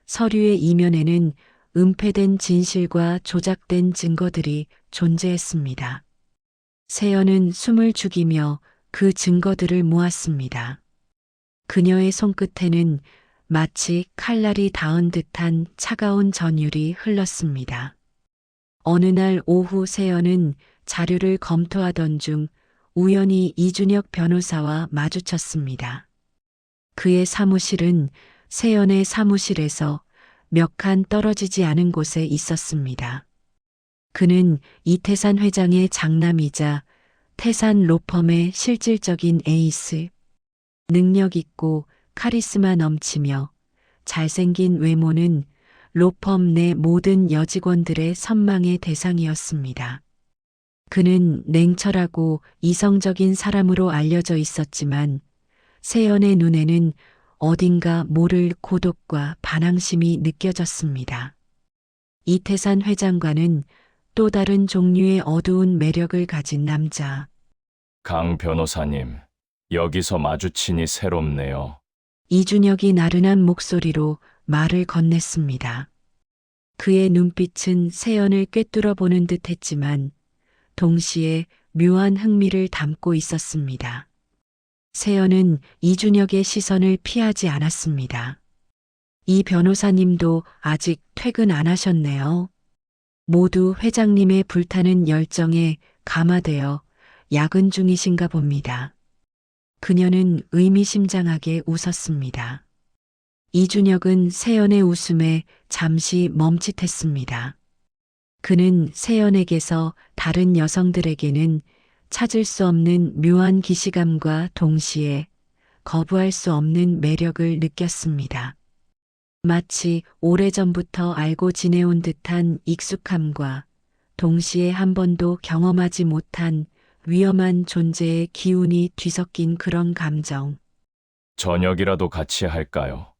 서류의 이면에는 은폐된 진실과 조작된 증거들이 존재했습니다. 세연은 숨을 죽이며 그 증거들을 모았습니다. 그녀의 손끝에는 마치 칼날이 닿은 듯한 차가운 전율이 흘렀습니다. 어느 날 오후 세연은 자료를 검토하던 중 우연히 이준혁 변호사와 마주쳤습니다. 그의 사무실은 세연의 사무실에서 몇 칸 떨어지지 않은 곳에 있었습니다. 그는 이태산 회장의 장남이자 태산 로펌의 실질적인 에이스, 능력 있고 카리스마 넘치며 잘생긴 외모는 로펌 내 모든 여직원들의 선망의 대상이었습니다. 그는 냉철하고 이성적인 사람으로 알려져 있었지만 세연의 눈에는 어딘가 모를 고독과 반항심이 느껴졌습니다. 이태산 회장과는 또 다른 종류의 어두운 매력을 가진 남자. 강 변호사님, 여기서 마주치니 새롭네요. 이준혁이 나른한 목소리로 말을 건넸습니다. 그의 눈빛은 세연을 꿰뚫어 보는 듯 했지만 동시에 묘한 흥미를 담고 있었습니다. 세연은 이준혁의 시선을 피하지 않았습니다. 이 변호사님도 아직 퇴근 안 하셨네요. 모두 회장님의 불타는 열정에 감화되어 야근 중이신가 봅니다. 그녀는 의미심장하게 웃었습니다. 이준혁은 세연의 웃음에 잠시 멈칫했습니다. 그는 세연에게서 다른 여성들에게는 찾을 수 없는 묘한 기시감과 동시에 거부할 수 없는 매력을 느꼈습니다. 마치 오래전부터 알고 지내온 듯한 익숙함과 동시에 한 번도 경험하지 못한 위험한 존재의 기운이 뒤섞인 그런 감정. 저녁이라도 같이 할까요?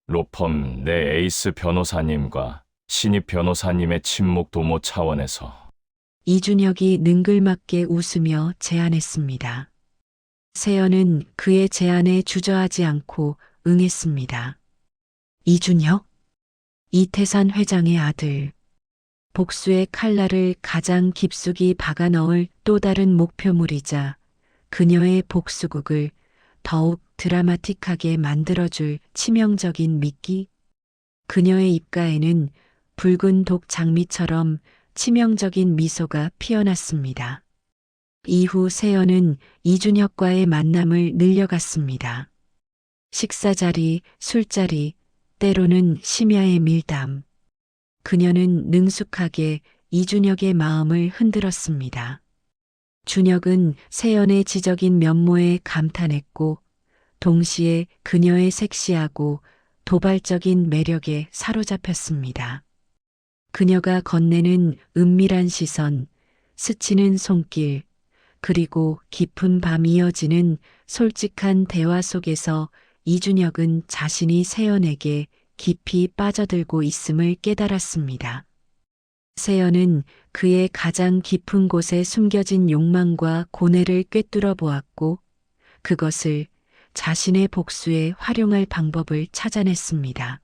로펌 내 에이스 변호사님과 신입 변호사님의 친목 도모 차원에서. 이준혁이 능글맞게 웃으며 제안했습니다. 세연은 그의 제안에 주저하지 않고 응했습니다. 이준혁? 이태산 회장의 아들. 복수의 칼날을 가장 깊숙이 박아 넣을 또 다른 목표물이자 그녀의 복수극을 더욱 드라마틱하게 만들어줄 치명적인 미끼. 그녀의 입가에는 붉은 독 장미처럼 치명적인 미소가 피어났습니다. 이후 세연은 이준혁과의 만남을 늘려갔습니다. 식사 자리, 술자리, 때로는 심야의 밀담. 그녀는 능숙하게 이준혁의 마음을 흔들었습니다. 준혁은 세연의 지적인 면모에 감탄했고 동시에 그녀의 섹시하고 도발적인 매력에 사로잡혔습니다. 그녀가 건네는 은밀한 시선, 스치는 손길, 그리고 깊은 밤 이어지는 솔직한 대화 속에서 이준혁은 자신이 세연에게 깊이 빠져들고 있음을 깨달았습니다. 세연은 그의 가장 깊은 곳에 숨겨진 욕망과 고뇌를 꿰뚫어 보았고 그것을 자신의 복수에 활용할 방법을 찾아냈습니다.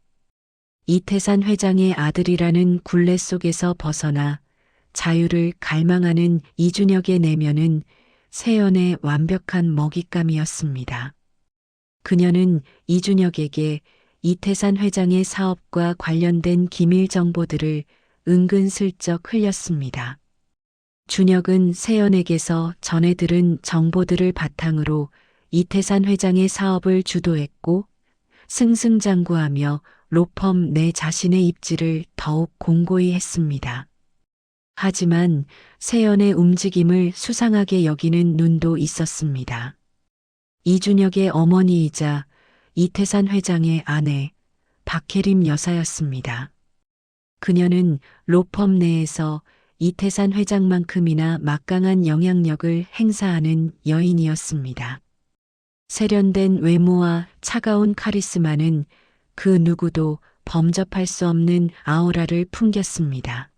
이태산 회장의 아들이라는 굴레 속에서 벗어나 자유를 갈망하는 이준혁의 내면은 세연의 완벽한 먹잇감이었습니다. 그녀는 이준혁에게 이태산 회장의 사업과 관련된 기밀 정보들을 은근슬쩍 흘렸습니다. 준혁은 세연에게서 전해 들은 정보들을 바탕으로 이태산 회장의 사업을 주도했고 승승장구하며 로펌 내 자신의 입지를 더욱 공고히 했습니다. 하지만 세연의 움직임을 수상하게 여기는 눈도 있었습니다. 이준혁의 어머니이자 이태산 회장의 아내 박혜림 여사였습니다. 그녀는 로펌 내에서 이태산 회장만큼이나 막강한 영향력을 행사하는 여인이었습니다. 세련된 외모와 차가운 카리스마는 그 누구도 범접할 수 없는 아우라를 풍겼습니다.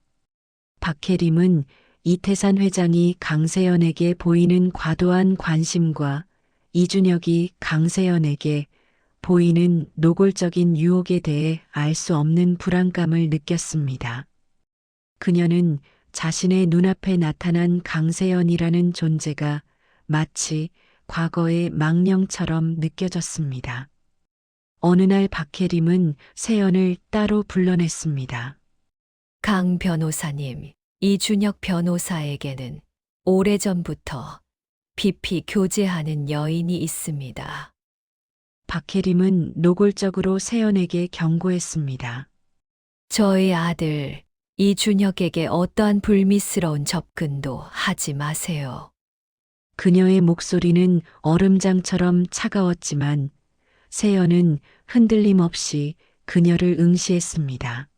박혜림은 이태산 회장이 강세연에게 보이는 과도한 관심과 이준혁이 강세연에게 보이는 노골적인 유혹에 대해 알 수 없는 불안감을 느꼈습니다. 그녀는 자신의 눈앞에 나타난 강세연이라는 존재가 마치 과거의 망령처럼 느껴졌습니다. 어느 날 박혜림은 세연을 따로 불러냈습니다. 강 변호사님, 이준혁 변호사에게는 오래전부터 깊이 교제하는 여인이 있습니다. 박혜림은 노골적으로 세연에게 경고했습니다. 저희 아들 이준혁에게 어떠한 불미스러운 접근도 하지 마세요. 그녀의 목소리는 얼음장처럼 차가웠지만 세연은 흔들림 없이 그녀를 응시했습니다.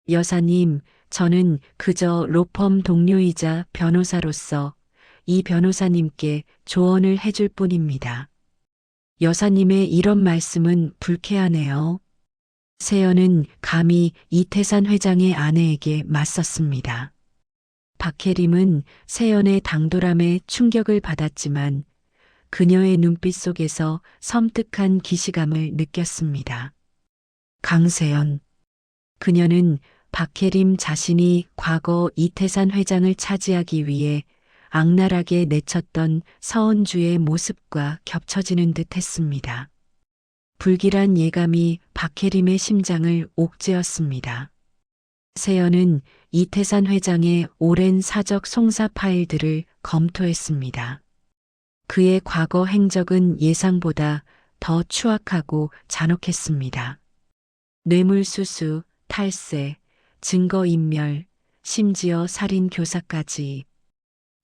여사님, 저는 그저 로펌 동료이자 변호사로서 이 변호사님께 조언을 해줄 뿐입니다. 여사님의 이런 말씀은 불쾌하네요. 세연은 감히 이태산 회장의 아내에게 맞섰습니다. 박혜림은 세연의 당돌함에 충격을 받았지만 그녀의 눈빛 속에서 섬뜩한 기시감을 느꼈습니다. 강세연. 그녀는 박혜림 자신이 과거 이태산 회장을 차지하기 위해 악랄하게 내쳤던 서은주의 모습과 겹쳐지는 듯 했습니다. 불길한 예감이 박혜림의 심장을 옥죄었습니다. 세연은 이태산 회장의 오랜 사적 송사 파일들을 검토했습니다. 그의 과거 행적은 예상보다 더 추악하고 잔혹했습니다. 뇌물수수, 탈세, 증거인멸, 심지어 살인교사까지.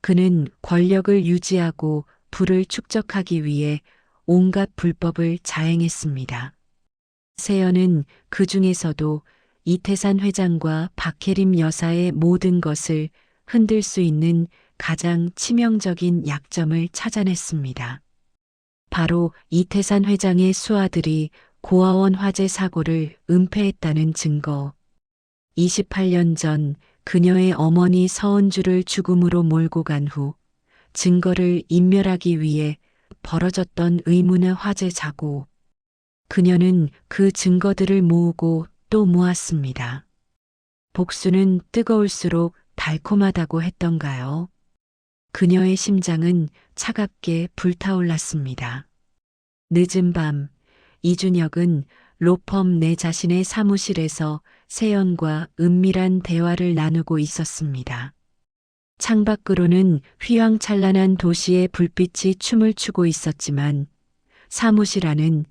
그는 권력을 유지하고 부를 축적하기 위해 온갖 불법을 자행했습니다. 세연은 그 중에서도 이태산 회장과 박혜림 여사의 모든 것을 흔들 수 있는 가장 치명적인 약점을 찾아냈습니다. 바로 이태산 회장의 수하들이 고아원 화재 사고를 은폐했다는 증거. 28년 전 그녀의 어머니 서은주를 죽음으로 몰고 간 후 증거를 인멸하기 위해 벌어졌던 의문의 화재 사고. 그녀는 그 증거들을 모으고 또 모았습니다. 복수는 뜨거울수록 달콤하다고 했던가요? 그녀의 심장은 차갑게 불타올랐습니다. 늦은 밤, 이준혁은 로펌 내 자신의 사무실에서 세연과 은밀한 대화를 나누고 있었습니다. 창밖으로는 휘황찬란한 도시의 불빛이 춤을 추고 있었지만 사무실 안은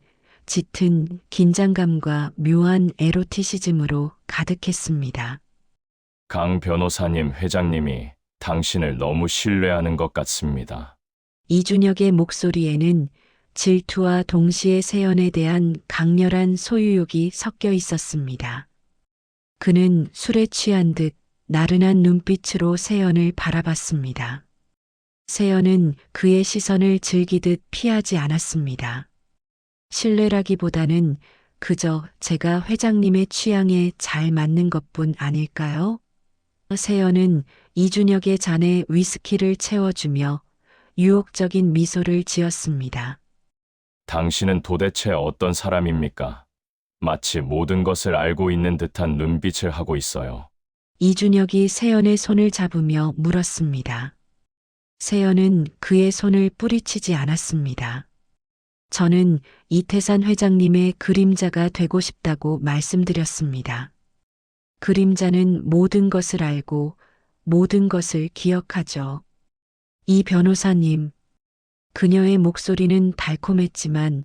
짙은 긴장감과 묘한 에로티시즘으로 가득했습니다. 강 변호사님 회장님이 당신을 너무 신뢰하는 것 같습니다. 이준혁의 목소리에는 질투와 동시에 세연에 대한 강렬한 소유욕이 섞여 있었습니다. 그는 술에 취한 듯 나른한 눈빛으로 세연을 바라봤습니다. 세연은 그의 시선을 즐기듯 피하지 않았습니다. 신뢰라기보다는 그저 제가 회장님의 취향에 잘 맞는 것뿐 아닐까요? 세연은 이준혁의 잔에 위스키를 채워주며 유혹적인 미소를 지었습니다. 당신은 도대체 어떤 사람입니까? 마치 모든 것을 알고 있는 듯한 눈빛을 하고 있어요. 이준혁이 세연의 손을 잡으며 물었습니다. 세연은 그의 손을 뿌리치지 않았습니다. 저는 이태산 회장님의 그림자가 되고 싶다고 말씀드렸습니다. 그림자는 모든 것을 알고 모든 것을 기억하죠. 이 변호사님. 그녀의 목소리는 달콤했지만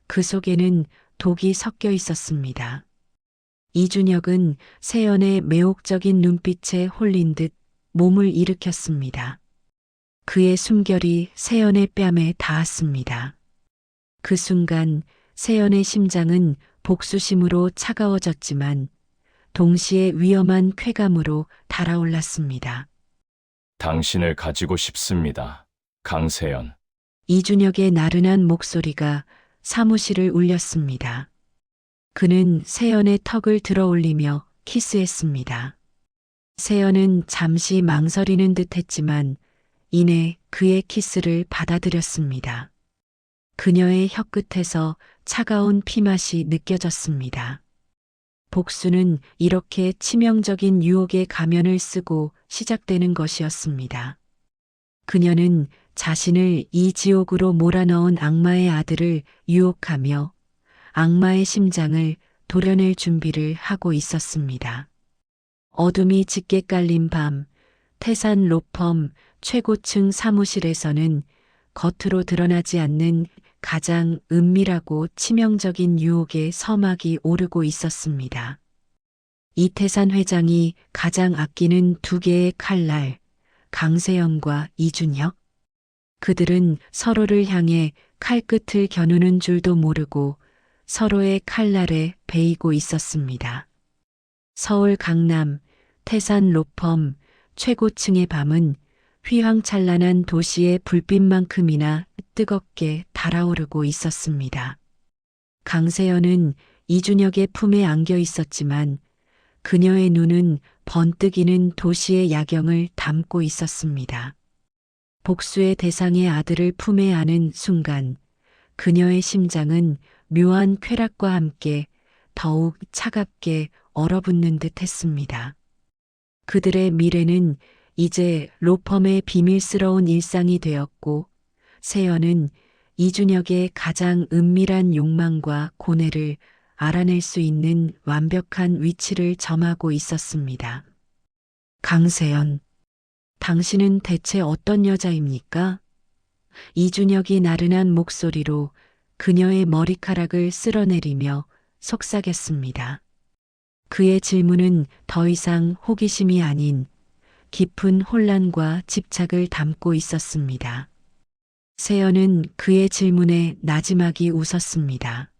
그 속에는 독이 섞여 있었습니다. 이준혁은 세연의 매혹적인 눈빛에 홀린 듯 몸을 일으켰습니다. 그의 숨결이 세연의 뺨에 닿았습니다. 그 순간 세연의 심장은 복수심으로 차가워졌지만 동시에 위험한 쾌감으로 달아올랐습니다. 당신을 가지고 싶습니다. 강세연. 이준혁의 나른한 목소리가 사무실을 울렸습니다. 그는 세연의 턱을 들어 올리며 키스했습니다. 세연은 잠시 망설이는 듯 했지만 이내 그의 키스를 받아들였습니다. 그녀의 혀끝에서 차가운 피맛이 느껴졌습니다. 복수는 이렇게 치명적인 유혹의 가면을 쓰고 시작되는 것이었습니다. 그녀는 자신을 이 지옥으로 몰아넣은 악마의 아들을 유혹하며 악마의 심장을 도려낼 준비를 하고 있었습니다. 어둠이 짙게 깔린 밤, 태산 로펌 최고층 사무실에서는 겉으로 드러나지 않는 가장 은밀하고 치명적인 유혹의 서막이 오르고 있었습니다. 이태산 회장이 가장 아끼는 두 개의 칼날, 강세연과 이준혁. 그들은 서로를 향해 칼끝을 겨누는 줄도 모르고 서로의 칼날에 베이고 있었습니다. 서울 강남 태산 로펌 최고층의 밤은 휘황찬란한 도시의 불빛만큼이나 뜨겁게 달아오르고 있었습니다. 강세연은 이준혁의 품에 안겨 있었지만 그녀의 눈은 번뜩이는 도시의 야경을 담고 있었습니다. 복수의 대상의 아들을 품에 안은 순간 그녀의 심장은 묘한 쾌락과 함께 더욱 차갑게 얼어붙는 듯 했습니다. 그들의 미래는 이제 로펌의 비밀스러운 일상이 되었고 세연은 이준혁의 가장 은밀한 욕망과 고뇌를 알아낼 수 있는 완벽한 위치를 점하고 있었습니다. 강세연, 당신은 대체 어떤 여자입니까? 이준혁이 나른한 목소리로 그녀의 머리카락을 쓸어내리며 속삭였습니다. 그의 질문은 더 이상 호기심이 아닌 깊은 혼란과 집착을 담고 있었습니다. 세연은 그의 질문에 나지막이 웃었습니다.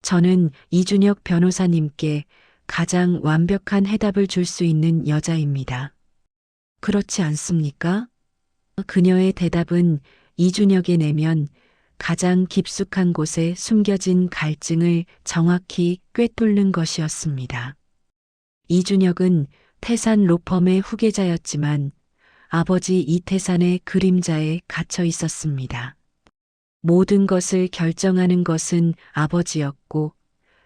저는 이준혁 변호사님께 가장 완벽한 해답을 줄 수 있는 여자입니다. 그렇지 않습니까? 그녀의 대답은 이준혁의 내면 가장 깊숙한 곳에 숨겨진 갈증을 정확히 꿰뚫는 것이었습니다. 이준혁은 태산 로펌의 후계자였지만 아버지 이태산의 그림자에 갇혀 있었습니다. 모든 것을 결정하는 것은 아버지였고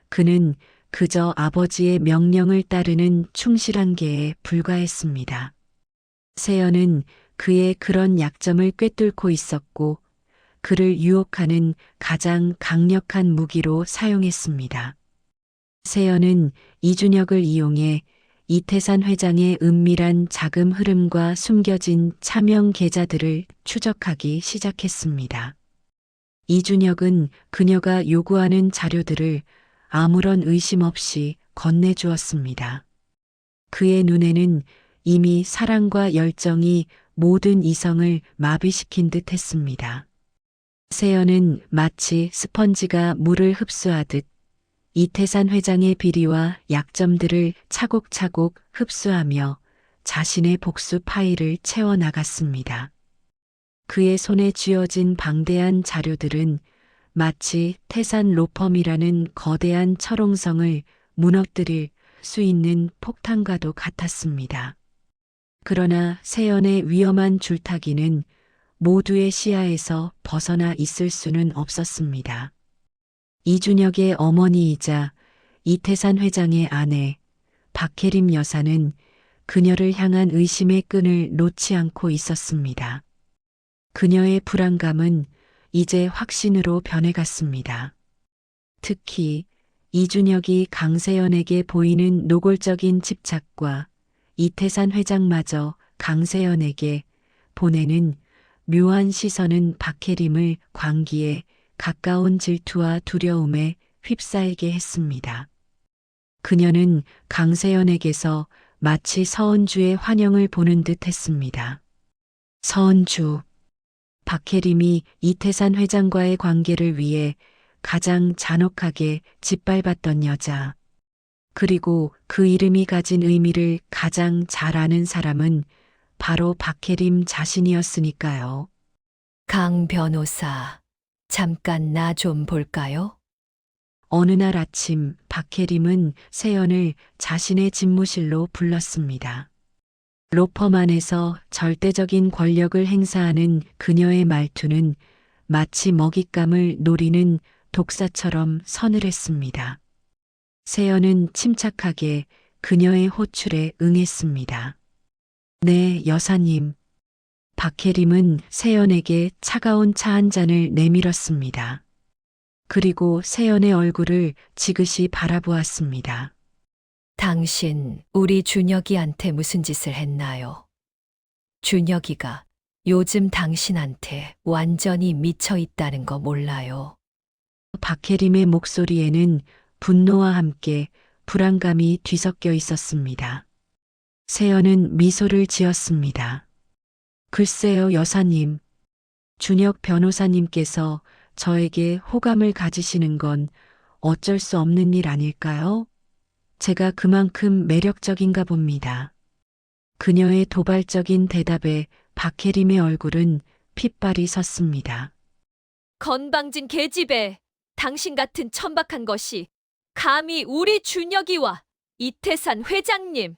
그는 그저 아버지의 명령을 따르는 충실한 개에 불과했습니다. 세연은 그의 그런 약점을 꿰뚫고 있었고 그를 유혹하는 가장 강력한 무기로 사용했습니다. 세연은 이준혁을 이용해 이태산 회장의 은밀한 자금 흐름과 숨겨진 차명 계좌들을 추적하기 시작했습니다. 이준혁은 그녀가 요구하는 자료들을 아무런 의심 없이 건네주었습니다. 그의 눈에는 이미 사랑과 열정이 모든 이성을 마비시킨 듯 했습니다. 세연은 마치 스펀지가 물을 흡수하듯 이태산 회장의 비리와 약점들을 차곡차곡 흡수하며 자신의 복수 파일을 채워나갔습니다. 그의 손에 쥐어진 방대한 자료들은 마치 태산 로펌이라는 거대한 철옹성을 무너뜨릴 수 있는 폭탄과도 같았습니다. 그러나 세연의 위험한 줄타기는 모두의 시야에서 벗어나 있을 수는 없었습니다. 이준혁의 어머니이자 이태산 회장의 아내 박혜림 여사는 그녀를 향한 의심의 끈을 놓지 않고 있었습니다. 그녀의 불안감은 이제 확신으로 변해갔습니다. 특히 이준혁이 강세연에게 보이는 노골적인 집착과 이태산 회장마저 강세연에게 보내는 묘한 시선은 박혜림을 광기에 가까운 질투와 두려움에 휩싸이게 했습니다. 그녀는 강세연에게서 마치 서은주의 환영을 보는 듯 했습니다. 서은주. 박혜림이 이태산 회장과의 관계를 위해 가장 잔혹하게 짓밟았던 여자. 그리고 그 이름이 가진 의미를 가장 잘 아는 사람은 바로 박혜림 자신이었으니까요. 강 변호사, 잠깐 나 좀 볼까요? 어느 날 아침 박혜림은 세연을 자신의 집무실로 불렀습니다. 로펌 안에서 절대적인 권력을 행사하는 그녀의 말투는 마치 먹잇감을 노리는 독사처럼 서늘했습니다. 세연은 침착하게 그녀의 호출에 응했습니다. 네, 여사님. 박혜림은 세연에게 차가운 차 한 잔을 내밀었습니다. 그리고 세연의 얼굴을 지그시 바라보았습니다. 당신 우리 준혁이한테 무슨 짓을 했나요? 준혁이가 요즘 당신한테 완전히 미쳐 있다는 거 몰라요. 박혜림의 목소리에는 분노와 함께 불안감이 뒤섞여 있었습니다. 세연은 미소를 지었습니다. 글쎄요, 여사님. 준혁 변호사님께서 저에게 호감을 가지시는 건 어쩔 수 없는 일 아닐까요? 제가 그만큼 매력적인가 봅니다. 그녀의 도발적인 대답에 박혜림의 얼굴은 핏발이 섰습니다. 건방진 계집애, 당신 같은 천박한 것이 감히 우리 준혁이와 이태산 회장님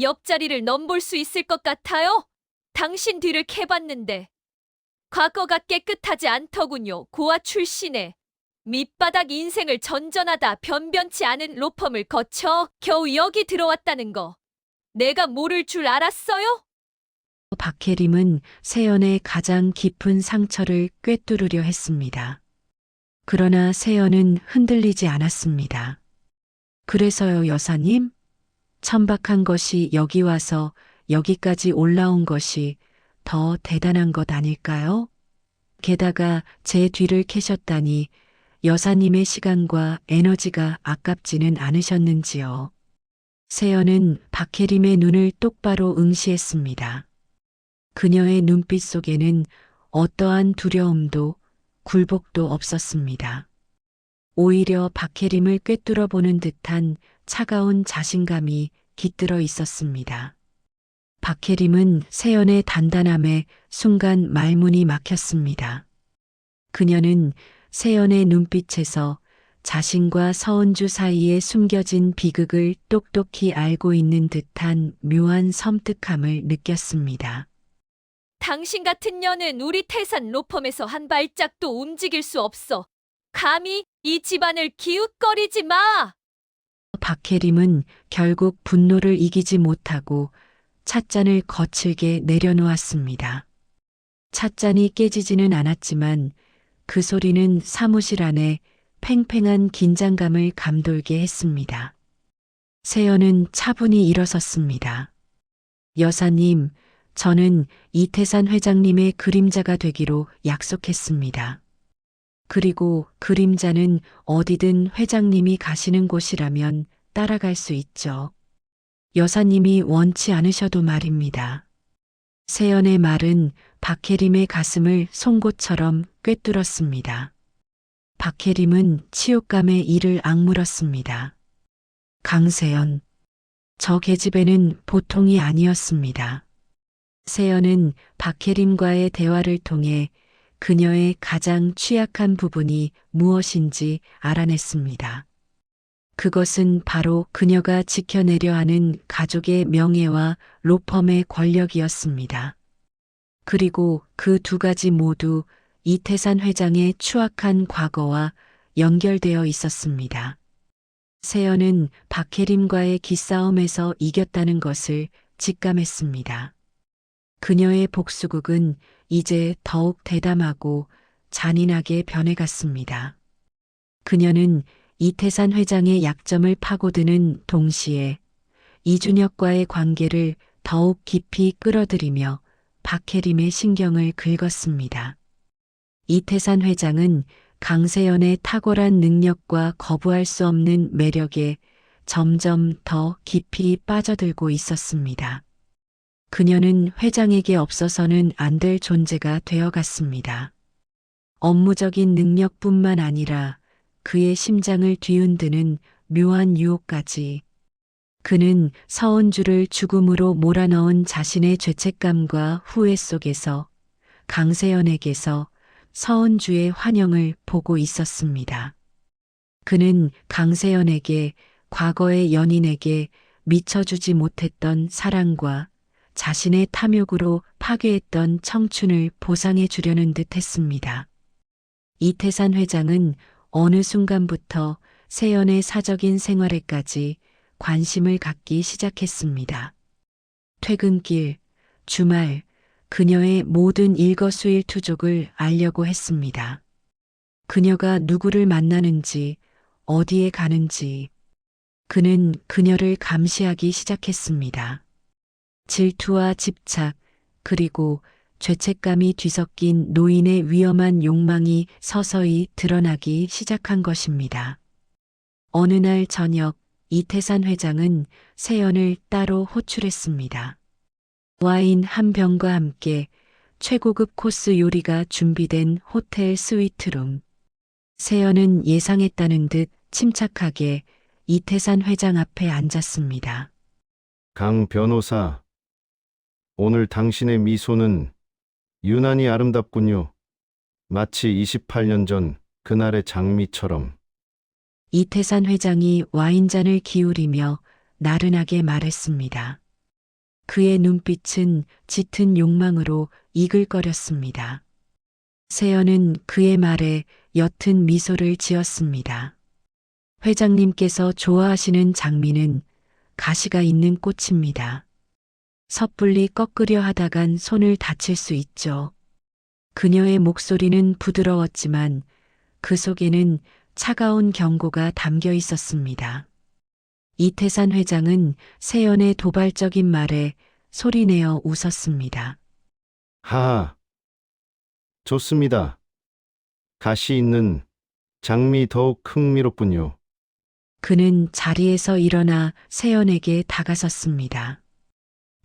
옆자리를 넘볼 수 있을 것 같아요? 당신 뒤를 캐봤는데 과거가 깨끗하지 않더군요. 고아 출신의 밑바닥 인생을 전전하다 변변치 않은 로펌을 거쳐 겨우 여기 들어왔다는 거 내가 모를 줄 알았어요? 박혜림은 세연의 가장 깊은 상처를 꿰뚫으려 했습니다. 그러나 세연은 흔들리지 않았습니다. 그래서요, 여사님? 천박한 것이 여기 와서 여기까지 올라온 것이 더 대단한 것 아닐까요? 게다가 제 뒤를 캐셨다니 여사님의 시간과 에너지가 아깝지는 않으셨는지요. 세연은 박혜림의 눈을 똑바로 응시했습니다. 그녀의 눈빛 속에는 어떠한 두려움도 굴복도 없었습니다. 오히려 박혜림을 꿰뚫어 보는 듯한 차가운 자신감이 깃들어 있었습니다. 박혜림은 세연의 단단함에 순간 말문이 막혔습니다. 그녀는 세연의 눈빛에서 자신과 서은주 사이에 숨겨진 비극을 똑똑히 알고 있는 듯한 묘한 섬뜩함을 느꼈습니다. 당신 같은 년은 우리 태산 로펌에서 한 발짝도 움직일 수 없어. 감히 이 집안을 기웃거리지 마! 박혜림은 결국 분노를 이기지 못하고 찻잔을 거칠게 내려놓았습니다. 찻잔이 깨지지는 않았지만 그 소리는 사무실 안에 팽팽한 긴장감을 감돌게 했습니다. 세연은 차분히 일어섰습니다. 여사님, 저는 이태산 회장님의 그림자가 되기로 약속했습니다. 그리고 그림자는 어디든 회장님이 가시는 곳이라면 따라갈 수 있죠. 여사님이 원치 않으셔도 말입니다. 세연의 말은 박혜림의 가슴을 송곳처럼 꿰뚫었습니다. 박혜림은 치욕감에 이를 악물었습니다. 강세연, 저 계집애는 보통이 아니었습니다. 세연은 박혜림과의 대화를 통해 그녀의 가장 취약한 부분이 무엇인지 알아냈습니다. 그것은 바로 그녀가 지켜내려 하는 가족의 명예와 로펌의 권력이었습니다. 그리고 그 두 가지 모두 이태산 회장의 추악한 과거와 연결되어 있었습니다. 세연은 박혜림과의 기싸움에서 이겼다는 것을 직감했습니다. 그녀의 복수극은 이제 더욱 대담하고 잔인하게 변해갔습니다. 그녀는 이태산 회장의 약점을 파고드는 동시에 이준혁과의 관계를 더욱 깊이 끌어들이며 박혜림의 신경을 긁었습니다. 이태산 회장은 강세연의 탁월한 능력과 거부할 수 없는 매력에 점점 더 깊이 빠져들고 있었습니다. 그녀는 회장에게 없어서는 안 될 존재가 되어갔습니다. 업무적인 능력뿐만 아니라 그의 심장을 뒤흔드는 묘한 유혹까지. 그는 서은주를 죽음으로 몰아넣은 자신의 죄책감과 후회 속에서 강세연에게서 서은주의 환영을 보고 있었습니다. 그는 강세연에게 과거의 연인에게 미쳐주지 못했던 사랑과 자신의 탐욕으로 파괴했던 청춘을 보상해 주려는 듯 했습니다. 이태산 회장은 어느 순간부터 세연의 사적인 생활에까지 관심을 갖기 시작했습니다. 퇴근길, 주말, 그녀의 모든 일거수일투족을 알려고 했습니다. 그녀가 누구를 만나는지, 어디에 가는지, 그는 그녀를 감시하기 시작했습니다. 질투와 집착, 그리고 죄책감이 뒤섞인 노인의 위험한 욕망이 서서히 드러나기 시작한 것입니다. 어느 날 저녁, 이태산 회장은 세연을 따로 호출했습니다. 와인 한 병과 함께 최고급 코스 요리가 준비된 호텔 스위트룸. 세연은 예상했다는 듯 침착하게 이태산 회장 앞에 앉았습니다. 강 변호사, 오늘 당신의 미소는 유난히 아름답군요. 마치 28년 전 그날의 장미처럼. 이태산 회장이 와인잔을 기울이며 나른하게 말했습니다. 그의 눈빛은 짙은 욕망으로 이글거렸습니다. 세연은 그의 말에 옅은 미소를 지었습니다. 회장님께서 좋아하시는 장미는 가시가 있는 꽃입니다. 섣불리 꺾으려 하다간 손을 다칠 수 있죠. 그녀의 목소리는 부드러웠지만 그 속에는 차가운 경고가 담겨 있었습니다. 이태산 회장은 세연의 도발적인 말에 소리내어 웃었습니다. 하하, 좋습니다. 가시 있는 장미 더욱 흥미롭군요. 그는 자리에서 일어나 세연에게 다가섰습니다.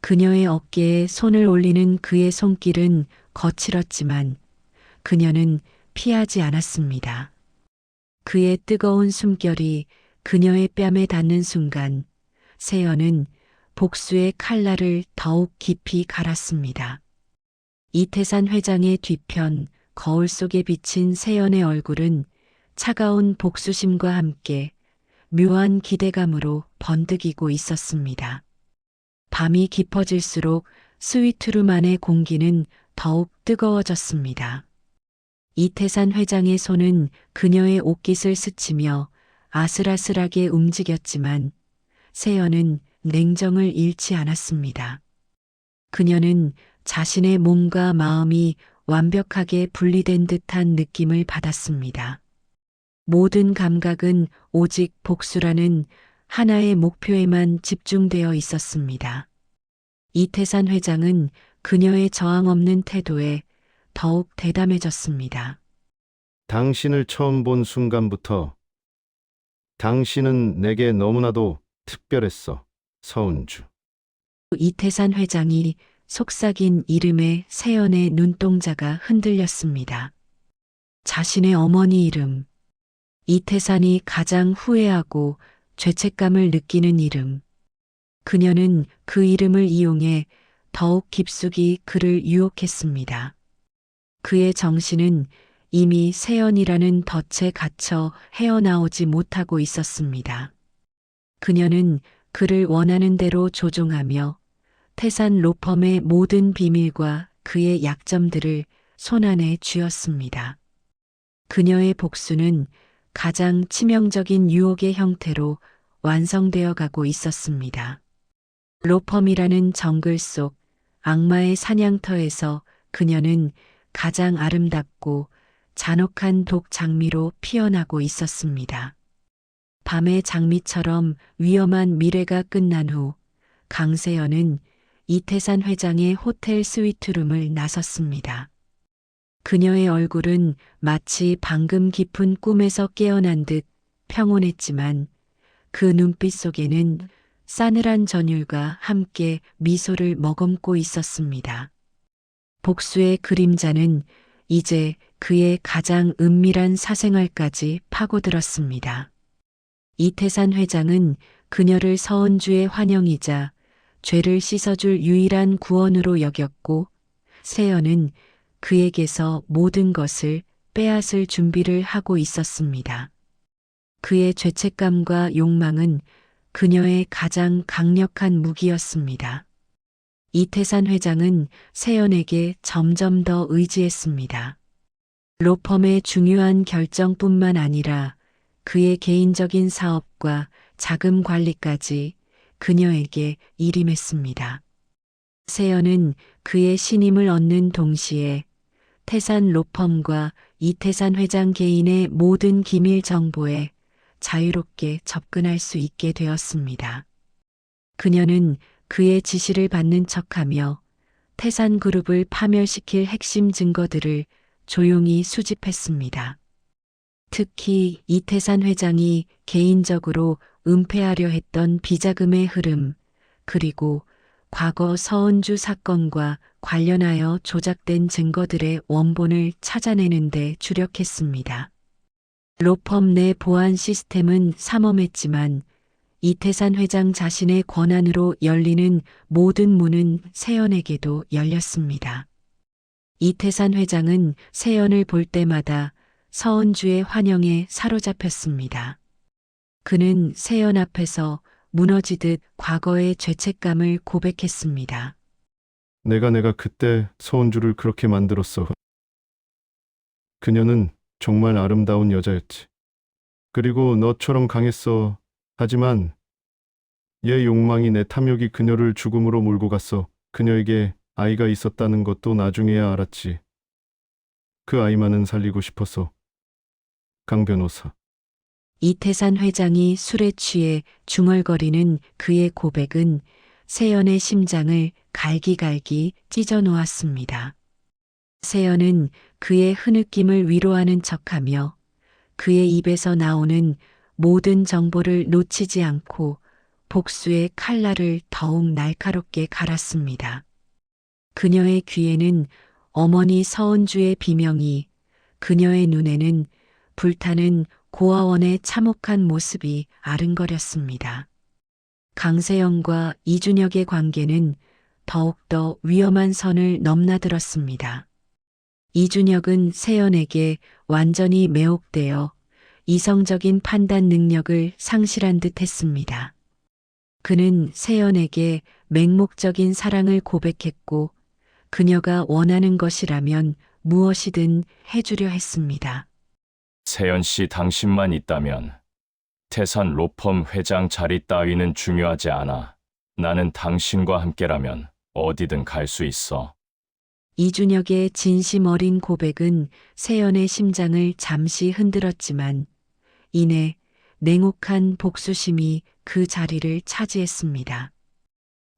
그녀의 어깨에 손을 올리는 그의 손길은 거칠었지만 그녀는 피하지 않았습니다. 그의 뜨거운 숨결이 그녀의 뺨에 닿는 순간 세연은 복수의 칼날을 더욱 깊이 갈았습니다. 이태산 회장의 뒤편 거울 속에 비친 세연의 얼굴은 차가운 복수심과 함께 묘한 기대감으로 번득이고 있었습니다. 밤이 깊어질수록 스위트룸 안의 공기는 더욱 뜨거워졌습니다. 이태산 회장의 손은 그녀의 옷깃을 스치며 아슬아슬하게 움직였지만 세연은 냉정을 잃지 않았습니다. 그녀는 자신의 몸과 마음이 완벽하게 분리된 듯한 느낌을 받았습니다. 모든 감각은 오직 복수라는 하나의 목표에만 집중되어 있었습니다. 이태산 회장은 그녀의 저항 없는 태도에 더욱 대담해졌습니다. 당신을 처음 본 순간부터 당신은 내게 너무나도 특별했어, 서은주. 이태산 회장이 속삭인 이름에 세연의 눈동자가 흔들렸습니다. 자신의 어머니 이름, 이태산이 가장 후회하고 죄책감을 느끼는 이름. 그녀는 그 이름을 이용해 더욱 깊숙이 그를 유혹했습니다. 그의 정신은 이미 세연이라는 덫에 갇혀 헤어나오지 못하고 있었습니다. 그녀는 그를 원하는 대로 조종하며 태산 로펌의 모든 비밀과 그의 약점들을 손안에 쥐었습니다. 그녀의 복수는 가장 치명적인 유혹의 형태로 완성되어 가고 있었습니다. 로펌이라는 정글 속 악마의 사냥터에서 그녀는 가장 아름답고 잔혹한 독 장미로 피어나고 있었습니다. 밤의 장미처럼 위험한 미래가 끝난 후 강세연은 이태산 회장의 호텔 스위트룸을 나섰습니다. 그녀의 얼굴은 마치 방금 깊은 꿈에서 깨어난 듯 평온했지만 그 눈빛 속에는 싸늘한 전율과 함께 미소를 머금고 있었습니다. 복수의 그림자는 이제 그의 가장 은밀한 사생활까지 파고들었습니다. 이태산 회장은 그녀를 서은주의 환영이자 죄를 씻어줄 유일한 구원으로 여겼고 세연은 그에게서 모든 것을 빼앗을 준비를 하고 있었습니다. 그의 죄책감과 욕망은 그녀의 가장 강력한 무기였습니다. 이태산 회장은 세연에게 점점 더 의지했습니다. 로펌의 중요한 결정뿐만 아니라 그의 개인적인 사업과 자금 관리까지 그녀에게 일임했습니다. 세연은 그의 신임을 얻는 동시에 태산 로펌과 이태산 회장 개인의 모든 기밀 정보에 자유롭게 접근할 수 있게 되었습니다. 그녀는 그의 지시를 받는 척하며 태산그룹을 파멸시킬 핵심 증거들을 조용히 수집했습니다. 특히 이태산 회장이 개인적으로 은폐하려 했던 비자금의 흐름, 그리고 과거 서은주 사건과 관련하여 조작된 증거들의 원본을 찾아내는 데 주력했습니다. 로펌 내 보안 시스템은 삼엄했지만 이태산 회장 자신의 권한으로 열리는 모든 문은 세연에게도 열렸습니다. 이태산 회장은 세연을 볼 때마다 서은주의 환영에 사로잡혔습니다. 그는 세연 앞에서 무너지듯 과거의 죄책감을 고백했습니다. 내가 그때 서은주를 그렇게 만들었어. 그녀는 정말 아름다운 여자였지. 그리고 너처럼 강했어. 하지만 얘 욕망이 내 탐욕이 그녀를 죽음으로 몰고 갔어. 그녀에게 아이가 있었다는 것도 나중에야 알았지. 그 아이만은 살리고 싶었어. 강 변호사. 이태산 회장이 술에 취해 중얼거리는 그의 고백은 세연의 심장을 갈기갈기 찢어 놓았습니다. 세연은 그의 흐느낌을 위로하는 척하며 그의 입에서 나오는 모든 정보를 놓치지 않고 복수의 칼날을 더욱 날카롭게 갈았습니다. 그녀의 귀에는 어머니 서은주의 비명이, 그녀의 눈에는 불타는 고아원의 참혹한 모습이 아른거렸습니다. 강세영과 이준혁의 관계는 더욱더 위험한 선을 넘나들었습니다. 이준혁은 세연에게 완전히 매혹되어 이성적인 판단 능력을 상실한 듯 했습니다. 그는 세연에게 맹목적인 사랑을 고백했고 그녀가 원하는 것이라면 무엇이든 해주려 했습니다. 세연 씨 당신만 있다면 태산 로펌 회장 자리 따위는 중요하지 않아. 나는 당신과 함께라면 어디든 갈 수 있어. 이준혁의 진심 어린 고백은 세연의 심장을 잠시 흔들었지만 이내 냉혹한 복수심이 그 자리를 차지했습니다.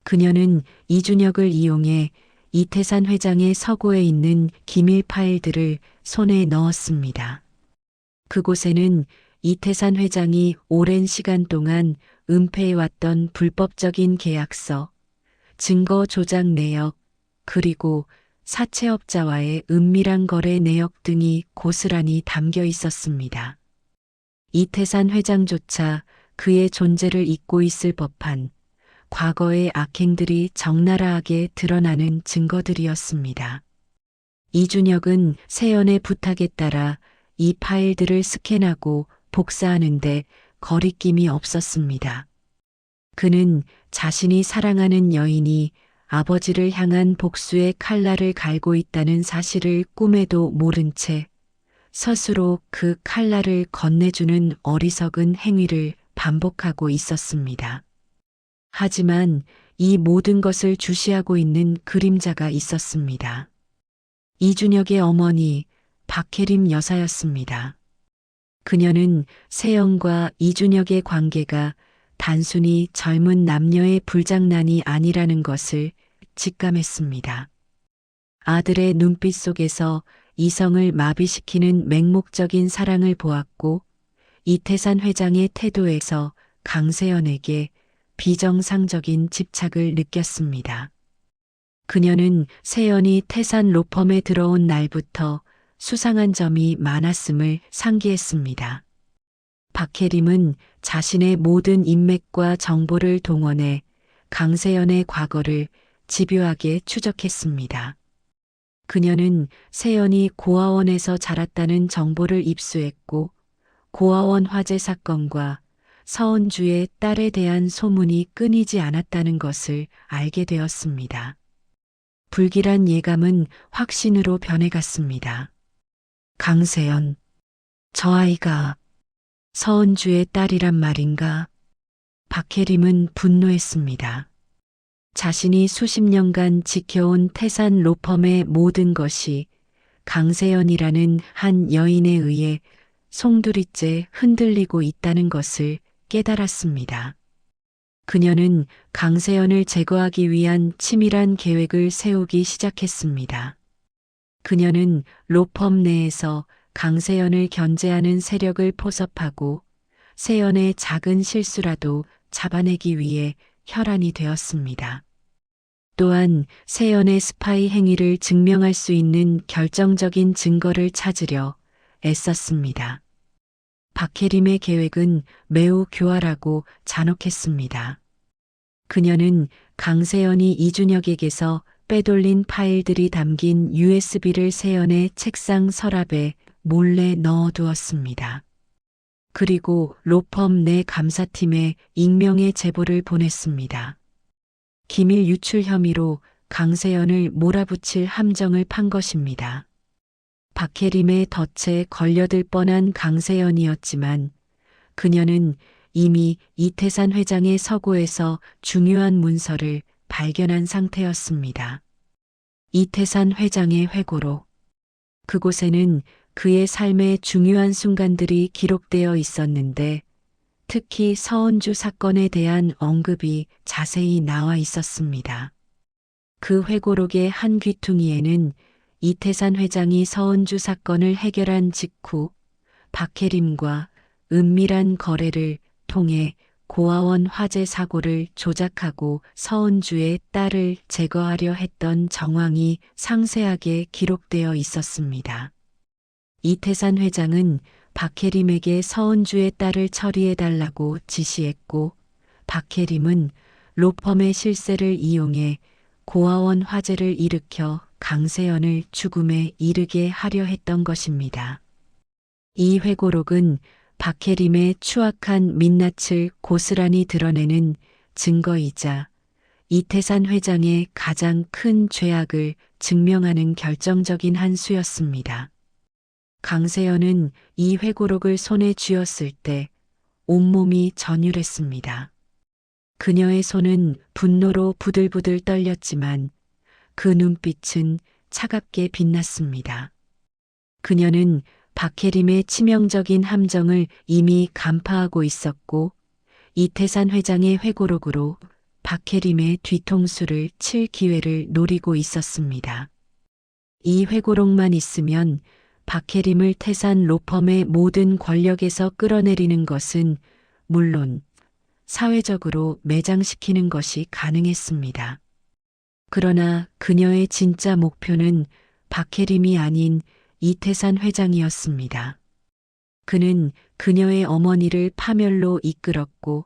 그녀는 이준혁을 이용해 이태산 회장의 서고에 있는 기밀 파일들을 손에 넣었습니다. 그곳에는 이태산 회장이 오랜 시간 동안 은폐해왔던 불법적인 계약서, 증거 조작 내역, 그리고 사채업자와의 은밀한 거래 내역 등이 고스란히 담겨 있었습니다. 이태산 회장조차 그의 존재를 잊고 있을 법한 과거의 악행들이 적나라하게 드러나는 증거들이었습니다. 이준혁은 세연의 부탁에 따라 이 파일들을 스캔하고 복사하는데 거리낌이 없었습니다. 그는 자신이 사랑하는 여인이 아버지를 향한 복수의 칼날을 갈고 있다는 사실을 꿈에도 모른 채 스스로 그 칼날을 건네주는 어리석은 행위를 반복하고 있었습니다. 하지만 이 모든 것을 주시하고 있는 그림자가 있었습니다. 이준혁의 어머니 박혜림 여사였습니다. 그녀는 세연과 이준혁의 관계가 단순히 젊은 남녀의 불장난이 아니라는 것을 직감했습니다. 아들의 눈빛 속에서 이성을 마비시키는 맹목적인 사랑을 보았고 이태산 회장의 태도에서 강세연에게 비정상적인 집착을 느꼈습니다. 그녀는 세연이 태산 로펌에 들어온 날부터 수상한 점이 많았음을 상기했습니다. 박혜림은 자신의 모든 인맥과 정보를 동원해 강세연의 과거를 집요하게 추적했습니다. 그녀는 세연이 고아원에서 자랐다는 정보를 입수했고 고아원 화재 사건과 서은주의 딸에 대한 소문이 끊이지 않았다는 것을 알게 되었습니다. 불길한 예감은 확신으로 변해갔습니다. 강세연, 저 아이가 서은주의 딸이란 말인가? 박혜림은 분노했습니다. 자신이 수십 년간 지켜온 태산 로펌의 모든 것이 강세연이라는 한 여인에 의해 송두리째 흔들리고 있다는 것을 깨달았습니다. 그녀는 강세연을 제거하기 위한 치밀한 계획을 세우기 시작했습니다. 그녀는 로펌 내에서 강세연을 견제하는 세력을 포섭하고 세연의 작은 실수라도 잡아내기 위해 혈안이 되었습니다. 또한 세연의 스파이 행위를 증명할 수 있는 결정적인 증거를 찾으려 애썼습니다. 박혜림의 계획은 매우 교활하고 잔혹했습니다. 그녀는 강세연이 이준혁에게서 빼돌린 파일들이 담긴 USB를 세연의 책상 서랍에 몰래 넣어두었습니다. 그리고 로펌 내 감사팀에 익명의 제보를 보냈습니다. 기밀 유출 혐의로 강세연을 몰아붙일 함정을 판 것입니다. 박혜림의 덫에 걸려들 뻔한 강세연이었지만 그녀는 이미 이태산 회장의 서고에서 중요한 문서를 발견한 상태였습니다. 이태산 회장의 회고록. 그곳에는 그의 삶의 중요한 순간들이 기록되어 있었는데 특히 서은주 사건에 대한 언급이 자세히 나와 있었습니다. 그 회고록의 한 귀퉁이에는 이태산 회장이 서은주 사건을 해결한 직후 박혜림과 은밀한 거래를 통해 고아원 화재 사고를 조작하고 서은주의 딸을 제거하려 했던 정황이 상세하게 기록되어 있었습니다. 이태산 회장은 박혜림에게 서은주의 딸을 처리해달라고 지시했고 박혜림은 로펌의 실세를 이용해 고아원 화재를 일으켜 강세연을 죽음에 이르게 하려 했던 것입니다. 이 회고록은 박혜림의 추악한 민낯을 고스란히 드러내는 증거이자 이태산 회장의 가장 큰 죄악을 증명하는 결정적인 한 수였습니다. 강세연은 이 회고록을 손에 쥐었을 때 온몸이 전율했습니다. 그녀의 손은 분노로 부들부들 떨렸지만 그 눈빛은 차갑게 빛났습니다. 그녀는 박혜림의 치명적인 함정을 이미 간파하고 있었고 이태산 회장의 회고록으로 박혜림의 뒤통수를 칠 기회를 노리고 있었습니다. 이 회고록만 있으면 박혜림을 태산 로펌의 모든 권력에서 끌어내리는 것은 물론 사회적으로 매장시키는 것이 가능했습니다. 그러나 그녀의 진짜 목표는 박혜림이 아닌 이태산 회장이었습니다. 그는 그녀의 어머니를 파멸로 이끌었고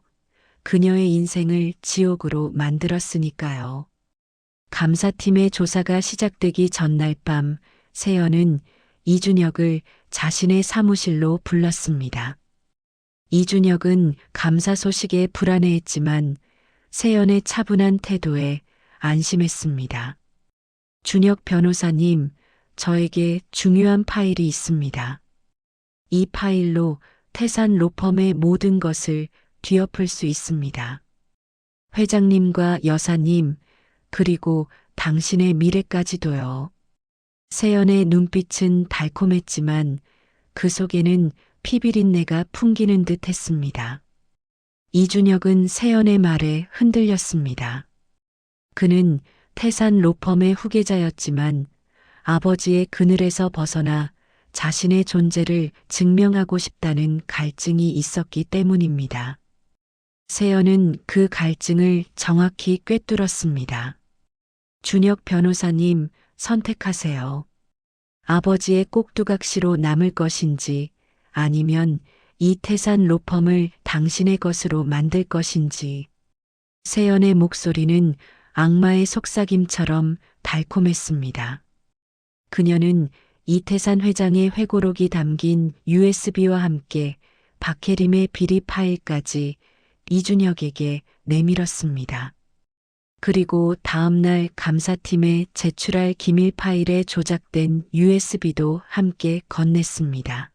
그녀의 인생을 지옥으로 만들었으니까요. 감사팀의 조사가 시작되기 전날 밤 세연은 이준혁을 자신의 사무실로 불렀습니다. 이준혁은 감사 소식에 불안해했지만 세연의 차분한 태도에 안심했습니다. 준혁 변호사님, 저에게 중요한 파일이 있습니다. 이 파일로 태산 로펌의 모든 것을 뒤엎을 수 있습니다. 회장님과 여사님, 그리고 당신의 미래까지도요. 세연의 눈빛은 달콤했지만 그 속에는 피비린내가 풍기는 듯 했습니다. 이준혁은 세연의 말에 흔들렸습니다. 그는 태산 로펌의 후계자였지만 아버지의 그늘에서 벗어나 자신의 존재를 증명하고 싶다는 갈증이 있었기 때문입니다. 세연은 그 갈증을 정확히 꿰뚫었습니다. 준혁 변호사님, 선택하세요. 아버지의 꼭두각시로 남을 것인지 아니면 이 태산 로펌을 당신의 것으로 만들 것인지. 세연의 목소리는 악마의 속삭임처럼 달콤했습니다. 그녀는 이태산 회장의 회고록이 담긴 USB와 함께 박혜림의 비리 파일까지 이준혁에게 내밀었습니다. 그리고 다음날 감사팀에 제출할 기밀 파일에 조작된 USB도 함께 건넸습니다.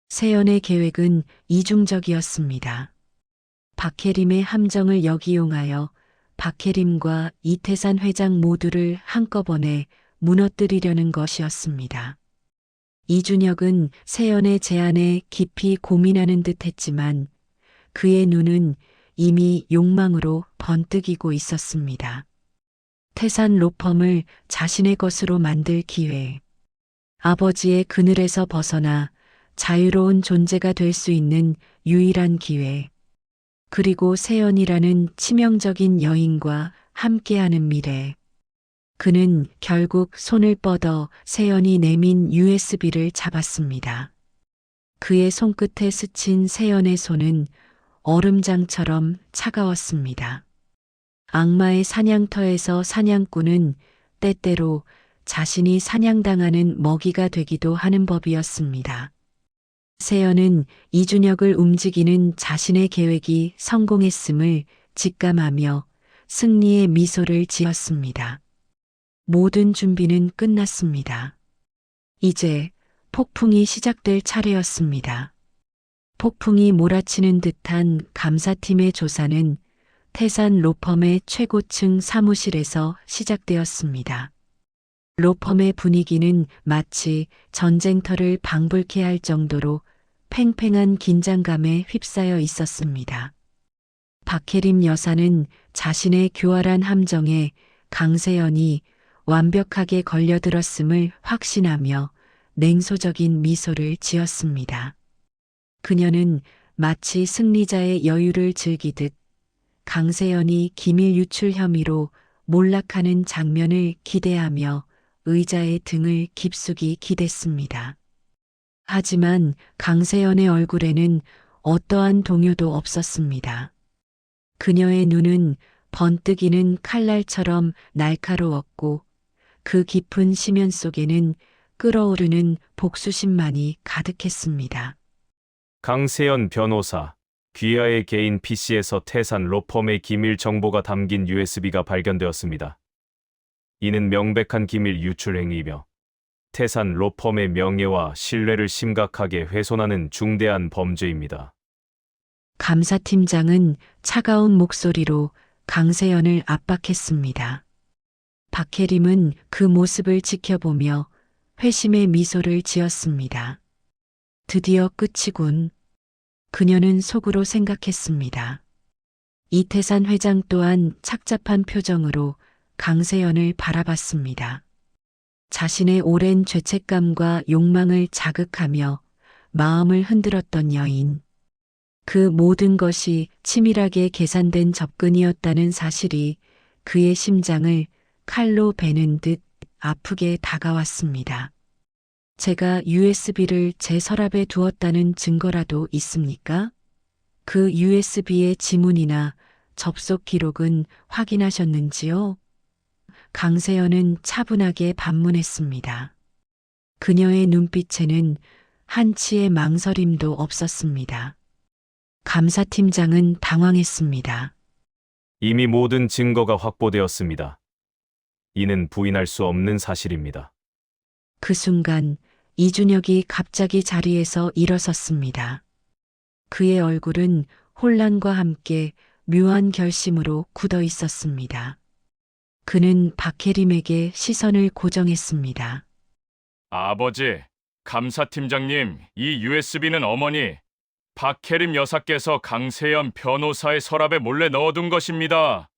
세연의 계획은 이중적이었습니다. 박혜림의 함정을 역이용하여 박혜림과 이태산 회장 모두를 한꺼번에 무너뜨리려는 것이었습니다. 이준혁은 세연의 제안에 깊이 고민하는 듯 했지만 그의 눈은 이미 욕망으로 번뜩이고 있었습니다. 태산 로펌을 자신의 것으로 만들 기회. 아버지의 그늘에서 벗어나 자유로운 존재가 될 수 있는 유일한 기회. 그리고 세연이라는 치명적인 여인과 함께하는 미래. 그는 결국 손을 뻗어 세연이 내민 USB를 잡았습니다. 그의 손끝에 스친 세연의 손은 얼음장처럼 차가웠습니다. 악마의 사냥터에서 사냥꾼은 때때로 자신이 사냥당하는 먹이가 되기도 하는 법이었습니다. 세연은 이준혁을 움직이는 자신의 계획이 성공했음을 직감하며 승리의 미소를 지었습니다. 모든 준비는 끝났습니다. 이제 폭풍이 시작될 차례였습니다. 폭풍이 몰아치는 듯한 감사팀의 조사는 태산 로펌의 최고층 사무실에서 시작되었습니다. 로펌의 분위기는 마치 전쟁터를 방불케 할 정도로 팽팽한 긴장감에 휩싸여 있었습니다. 박혜림 여사는 자신의 교활한 함정에 강세연이 완벽하게 걸려들었음을 확신하며 냉소적인 미소를 지었습니다. 그녀는 마치 승리자의 여유를 즐기듯 강세연이 기밀 유출 혐의로 몰락하는 장면을 기대하며 의자의 등을 깊숙이 기댔습니다. 하지만 강세연의 얼굴에는 어떠한 동요도 없었습니다. 그녀의 눈은 번뜩이는 칼날처럼 날카로웠고 그 깊은 심연 속에는 끓어오르는 복수심만이 가득했습니다. 강세연 변호사, 귀하의 개인 PC에서 태산 로펌의 기밀 정보가 담긴 USB가 발견되었습니다. 이는 명백한 기밀 유출 행위이며 태산 로펌의 명예와 신뢰를 심각하게 훼손하는 중대한 범죄입니다. 감사팀장은 차가운 목소리로 강세연을 압박했습니다. 박혜림은 그 모습을 지켜보며 회심의 미소를 지었습니다. 드디어 끝이군. 그녀는 속으로 생각했습니다. 이태산 회장 또한 착잡한 표정으로 강세연을 바라봤습니다. 자신의 오랜 죄책감과 욕망을 자극하며 마음을 흔들었던 여인. 그 모든 것이 치밀하게 계산된 접근이었다는 사실이 그의 심장을 칼로 베는 듯 아프게 다가왔습니다. 제가 USB를 제 서랍에 두었다는 증거라도 있습니까? 그 USB의 지문이나 접속 기록은 확인하셨는지요? 강세연은 차분하게 반문했습니다. 그녀의 눈빛에는 한치의 망설임도 없었습니다. 감사팀장은 당황했습니다. 이미 모든 증거가 확보되었습니다. 이는 부인할 수 없는 사실입니다. 그 순간 이준혁이 갑자기 자리에서 일어섰습니다. 그의 얼굴은 혼란과 함께 묘한 결심으로 굳어 있었습니다. 그는 박혜림에게 시선을 고정했습니다. 아버지, 감사팀장님, 이 USB는 어머니, 박혜림 여사께서 강세연 변호사의 서랍에 몰래 넣어둔 것입니다.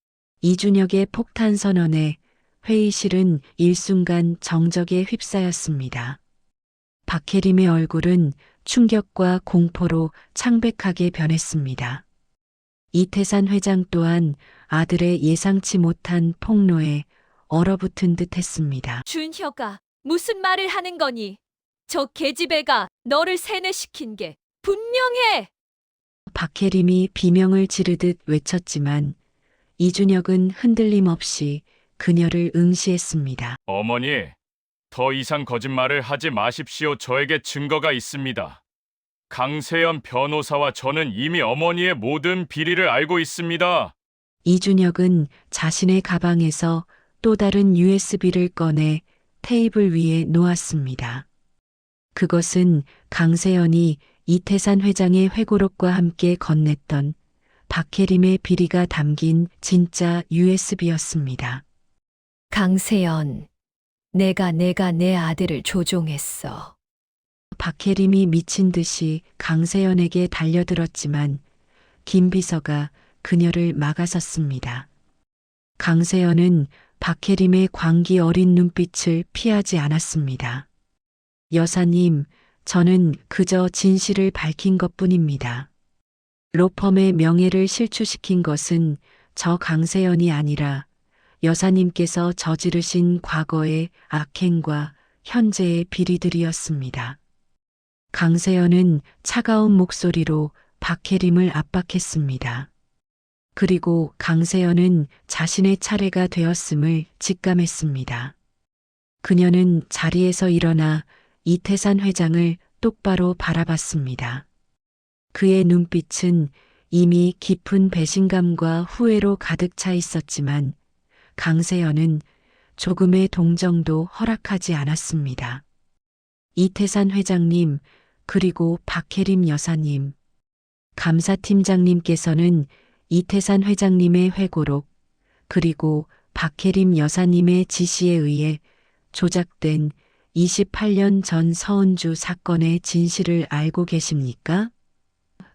이준혁의 폭탄 선언에 회의실은 일순간 정적에 휩싸였습니다. 박혜림의 얼굴은 충격과 공포로 창백하게 변했습니다. 이태산 회장 또한 아들의 예상치 못한 폭로에 얼어붙은 듯 했습니다. 준혁아, 무슨 말을 하는 거니? 저 계집애가 너를 세뇌시킨 게 분명해! 박혜림이 비명을 지르듯 외쳤지만 이준혁은 흔들림 없이 그녀를 응시했습니다. 어머니, 더 이상 거짓말을 하지 마십시오. 저에게 증거가 있습니다. 강세연 변호사와 저는 이미 어머니의 모든 비리를 알고 있습니다. 이준혁은 자신의 가방에서 또 다른 USB를 꺼내 테이블 위에 놓았습니다. 그것은 강세연이 이태산 회장의 회고록과 함께 건넸던 박혜림의 비리가 담긴 진짜 USB였습니다. 강세연, 내가 내 아들을 조종했어. 박혜림이 미친 듯이 강세연에게 달려들었지만 김 비서가 그녀를 막아섰습니다. 강세연은 박혜림의 광기 어린 눈빛을 피하지 않았습니다. 여사님, 저는 그저 진실을 밝힌 것뿐입니다. 로펌의 명예를 실추시킨 것은 저 강세연이 아니라 여사님께서 저지르신 과거의 악행과 현재의 비리들이었습니다. 강세연은 차가운 목소리로 박혜림을 압박했습니다. 그리고 강세연은 자신의 차례가 되었음을 직감했습니다. 그녀는 자리에서 일어나 이태산 회장을 똑바로 바라봤습니다. 그의 눈빛은 이미 깊은 배신감과 후회로 가득 차 있었지만 강세연은 조금의 동정도 허락하지 않았습니다. 이태산 회장님, 그리고 박혜림 여사님, 감사팀장님께서는 이태산 회장님의 회고록, 그리고 박혜림 여사님의 지시에 의해 조작된 28년 전 서은주 사건의 진실을 알고 계십니까?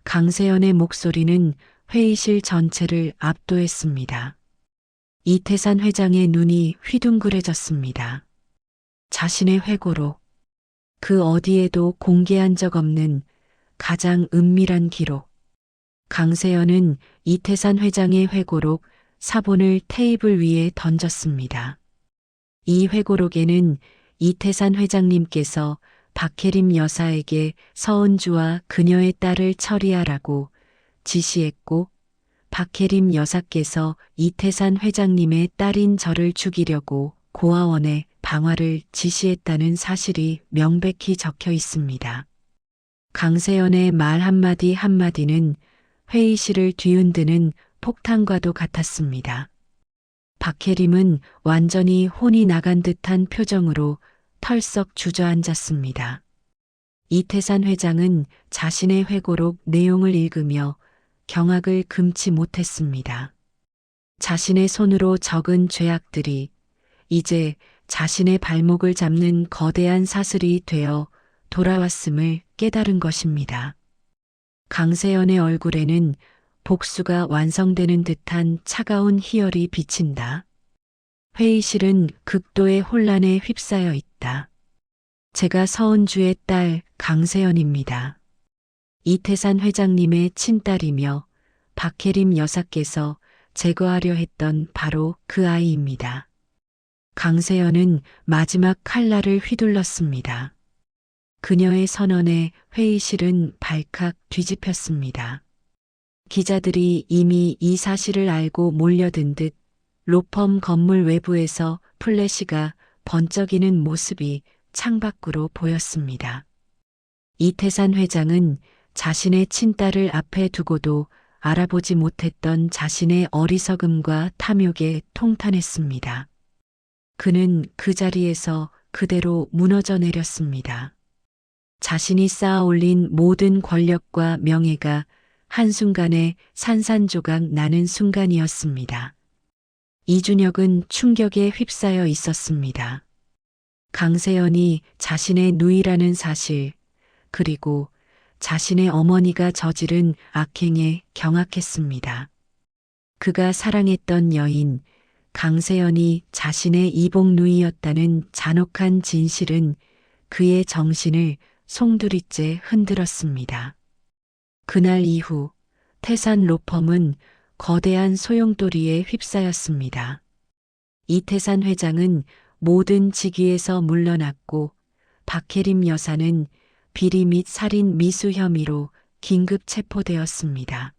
강세연의 목소리는 회의실 전체를 압도했습니다. 이태산 회장의 눈이 휘둥그레졌습니다. 자신의 회고록, 그 어디에도 공개한 적 없는 가장 은밀한 기록. 강세연은 이태산 회장의 회고록 사본을 테이블 위에 던졌습니다. 이 회고록에는 이태산 회장님께서 박혜림 여사에게 서은주와 그녀의 딸을 처리하라고 지시했고, 박혜림 여사께서 이태산 회장님의 딸인 저를 죽이려고 고아원에 방화를 지시했다는 사실이 명백히 적혀 있습니다. 강세연의 말 한마디 한마디는 회의실을 뒤흔드는 폭탄과도 같았습니다. 박혜림은 완전히 혼이 나간 듯한 표정으로 털썩 주저앉았습니다. 이태산 회장은 자신의 회고록 내용을 읽으며 경악을 금치 못했습니다. 자신의 손으로 적은 죄악들이 이제 자신의 발목을 잡는 거대한 사슬이 되어 돌아왔음을 깨달은 것입니다. 강세연의 얼굴에는 복수가 완성되는 듯한 차가운 희열이 비친다. 회의실은 극도의 혼란에 휩싸여 있다. 제가 서은주의 딸 강세연입니다. 이태산 회장님의 친딸이며 박혜림 여사께서 제거하려 했던 바로 그 아이입니다. 강세연은 마지막 칼날을 휘둘렀습니다. 그녀의 선언에 회의실은 발칵 뒤집혔습니다. 기자들이 이미 이 사실을 알고 몰려든 듯 로펌 건물 외부에서 플래시가 번쩍이는 모습이 창밖으로 보였습니다. 이태산 회장은 자신의 친딸을 앞에 두고도 알아보지 못했던 자신의 어리석음과 탐욕에 통탄했습니다. 그는 그 자리에서 그대로 무너져 내렸습니다. 자신이 쌓아올린 모든 권력과 명예가 한순간에 산산조각 나는 순간이었습니다. 이준혁은 충격에 휩싸여 있었습니다. 강세연이 자신의 누이라는 사실, 그리고 자신의 어머니가 저지른 악행에 경악했습니다. 그가 사랑했던 여인, 강세연이 자신의 이복 누이였다는 잔혹한 진실은 그의 정신을 송두리째 흔들었습니다. 그날 이후 태산 로펌은 거대한 소용돌이에 휩싸였습니다. 이태산 회장은 모든 직위에서 물러났고 박혜림 여사는 비리 및 살인 미수 혐의로 긴급 체포되었습니다.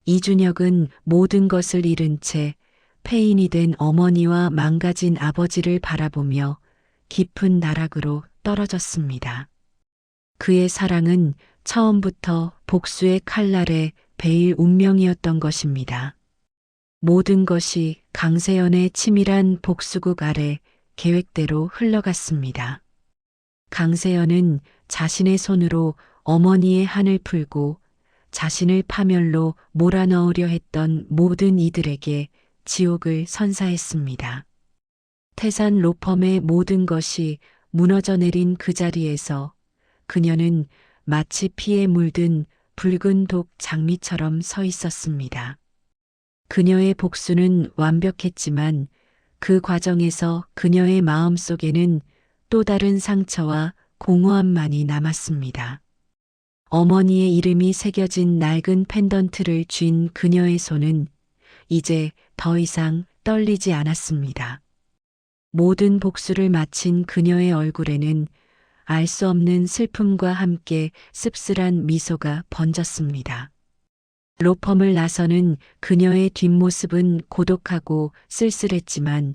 이준혁은 모든 것을 잃은 채 폐인이 된 어머니와 망가진 아버지를 바라보며 깊은 나락으로 떨어졌습니다. 그의 사랑은 처음부터 복수의 칼날에 베일 운명이었던 것입니다. 모든 것이 강세연의 치밀한 복수국 아래 계획대로 흘러갔습니다. 강세연은 자신의 손으로 어머니의 한을 풀고 자신을 파멸로 몰아넣으려 했던 모든 이들에게 지옥을 선사했습니다. 태산 로펌의 모든 것이 무너져 내린 그 자리에서 그녀는 마치 피에 물든 붉은 독 장미처럼 서 있었습니다. 그녀의 복수는 완벽했지만 그 과정에서 그녀의 마음 속에는 또 다른 상처와 공허함만이 남았습니다. 어머니의 이름이 새겨진 낡은 펜던트를 쥔 그녀의 손은 이제 더 이상 떨리지 않았습니다. 모든 복수를 마친 그녀의 얼굴에는 알 수 없는 슬픔과 함께 씁쓸한 미소가 번졌습니다. 로펌을 나서는 그녀의 뒷모습은 고독하고 쓸쓸했지만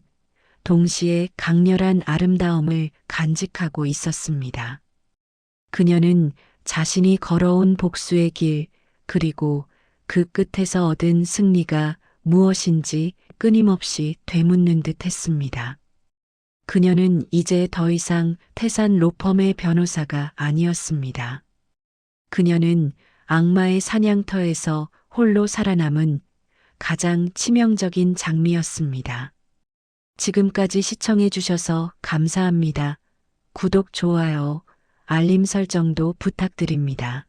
동시에 강렬한 아름다움을 간직하고 있었습니다. 그녀는 자신이 걸어온 복수의 길, 그리고 그 끝에서 얻은 승리가 무엇인지 끊임없이 되묻는 듯 했습니다. 그녀는 이제 더 이상 태산 로펌의 변호사가 아니었습니다. 그녀는 악마의 사냥터에서 홀로 살아남은 가장 치명적인 장미였습니다. 지금까지 시청해 주셔서 감사합니다. 구독, 좋아요, 알림 설정도 부탁드립니다.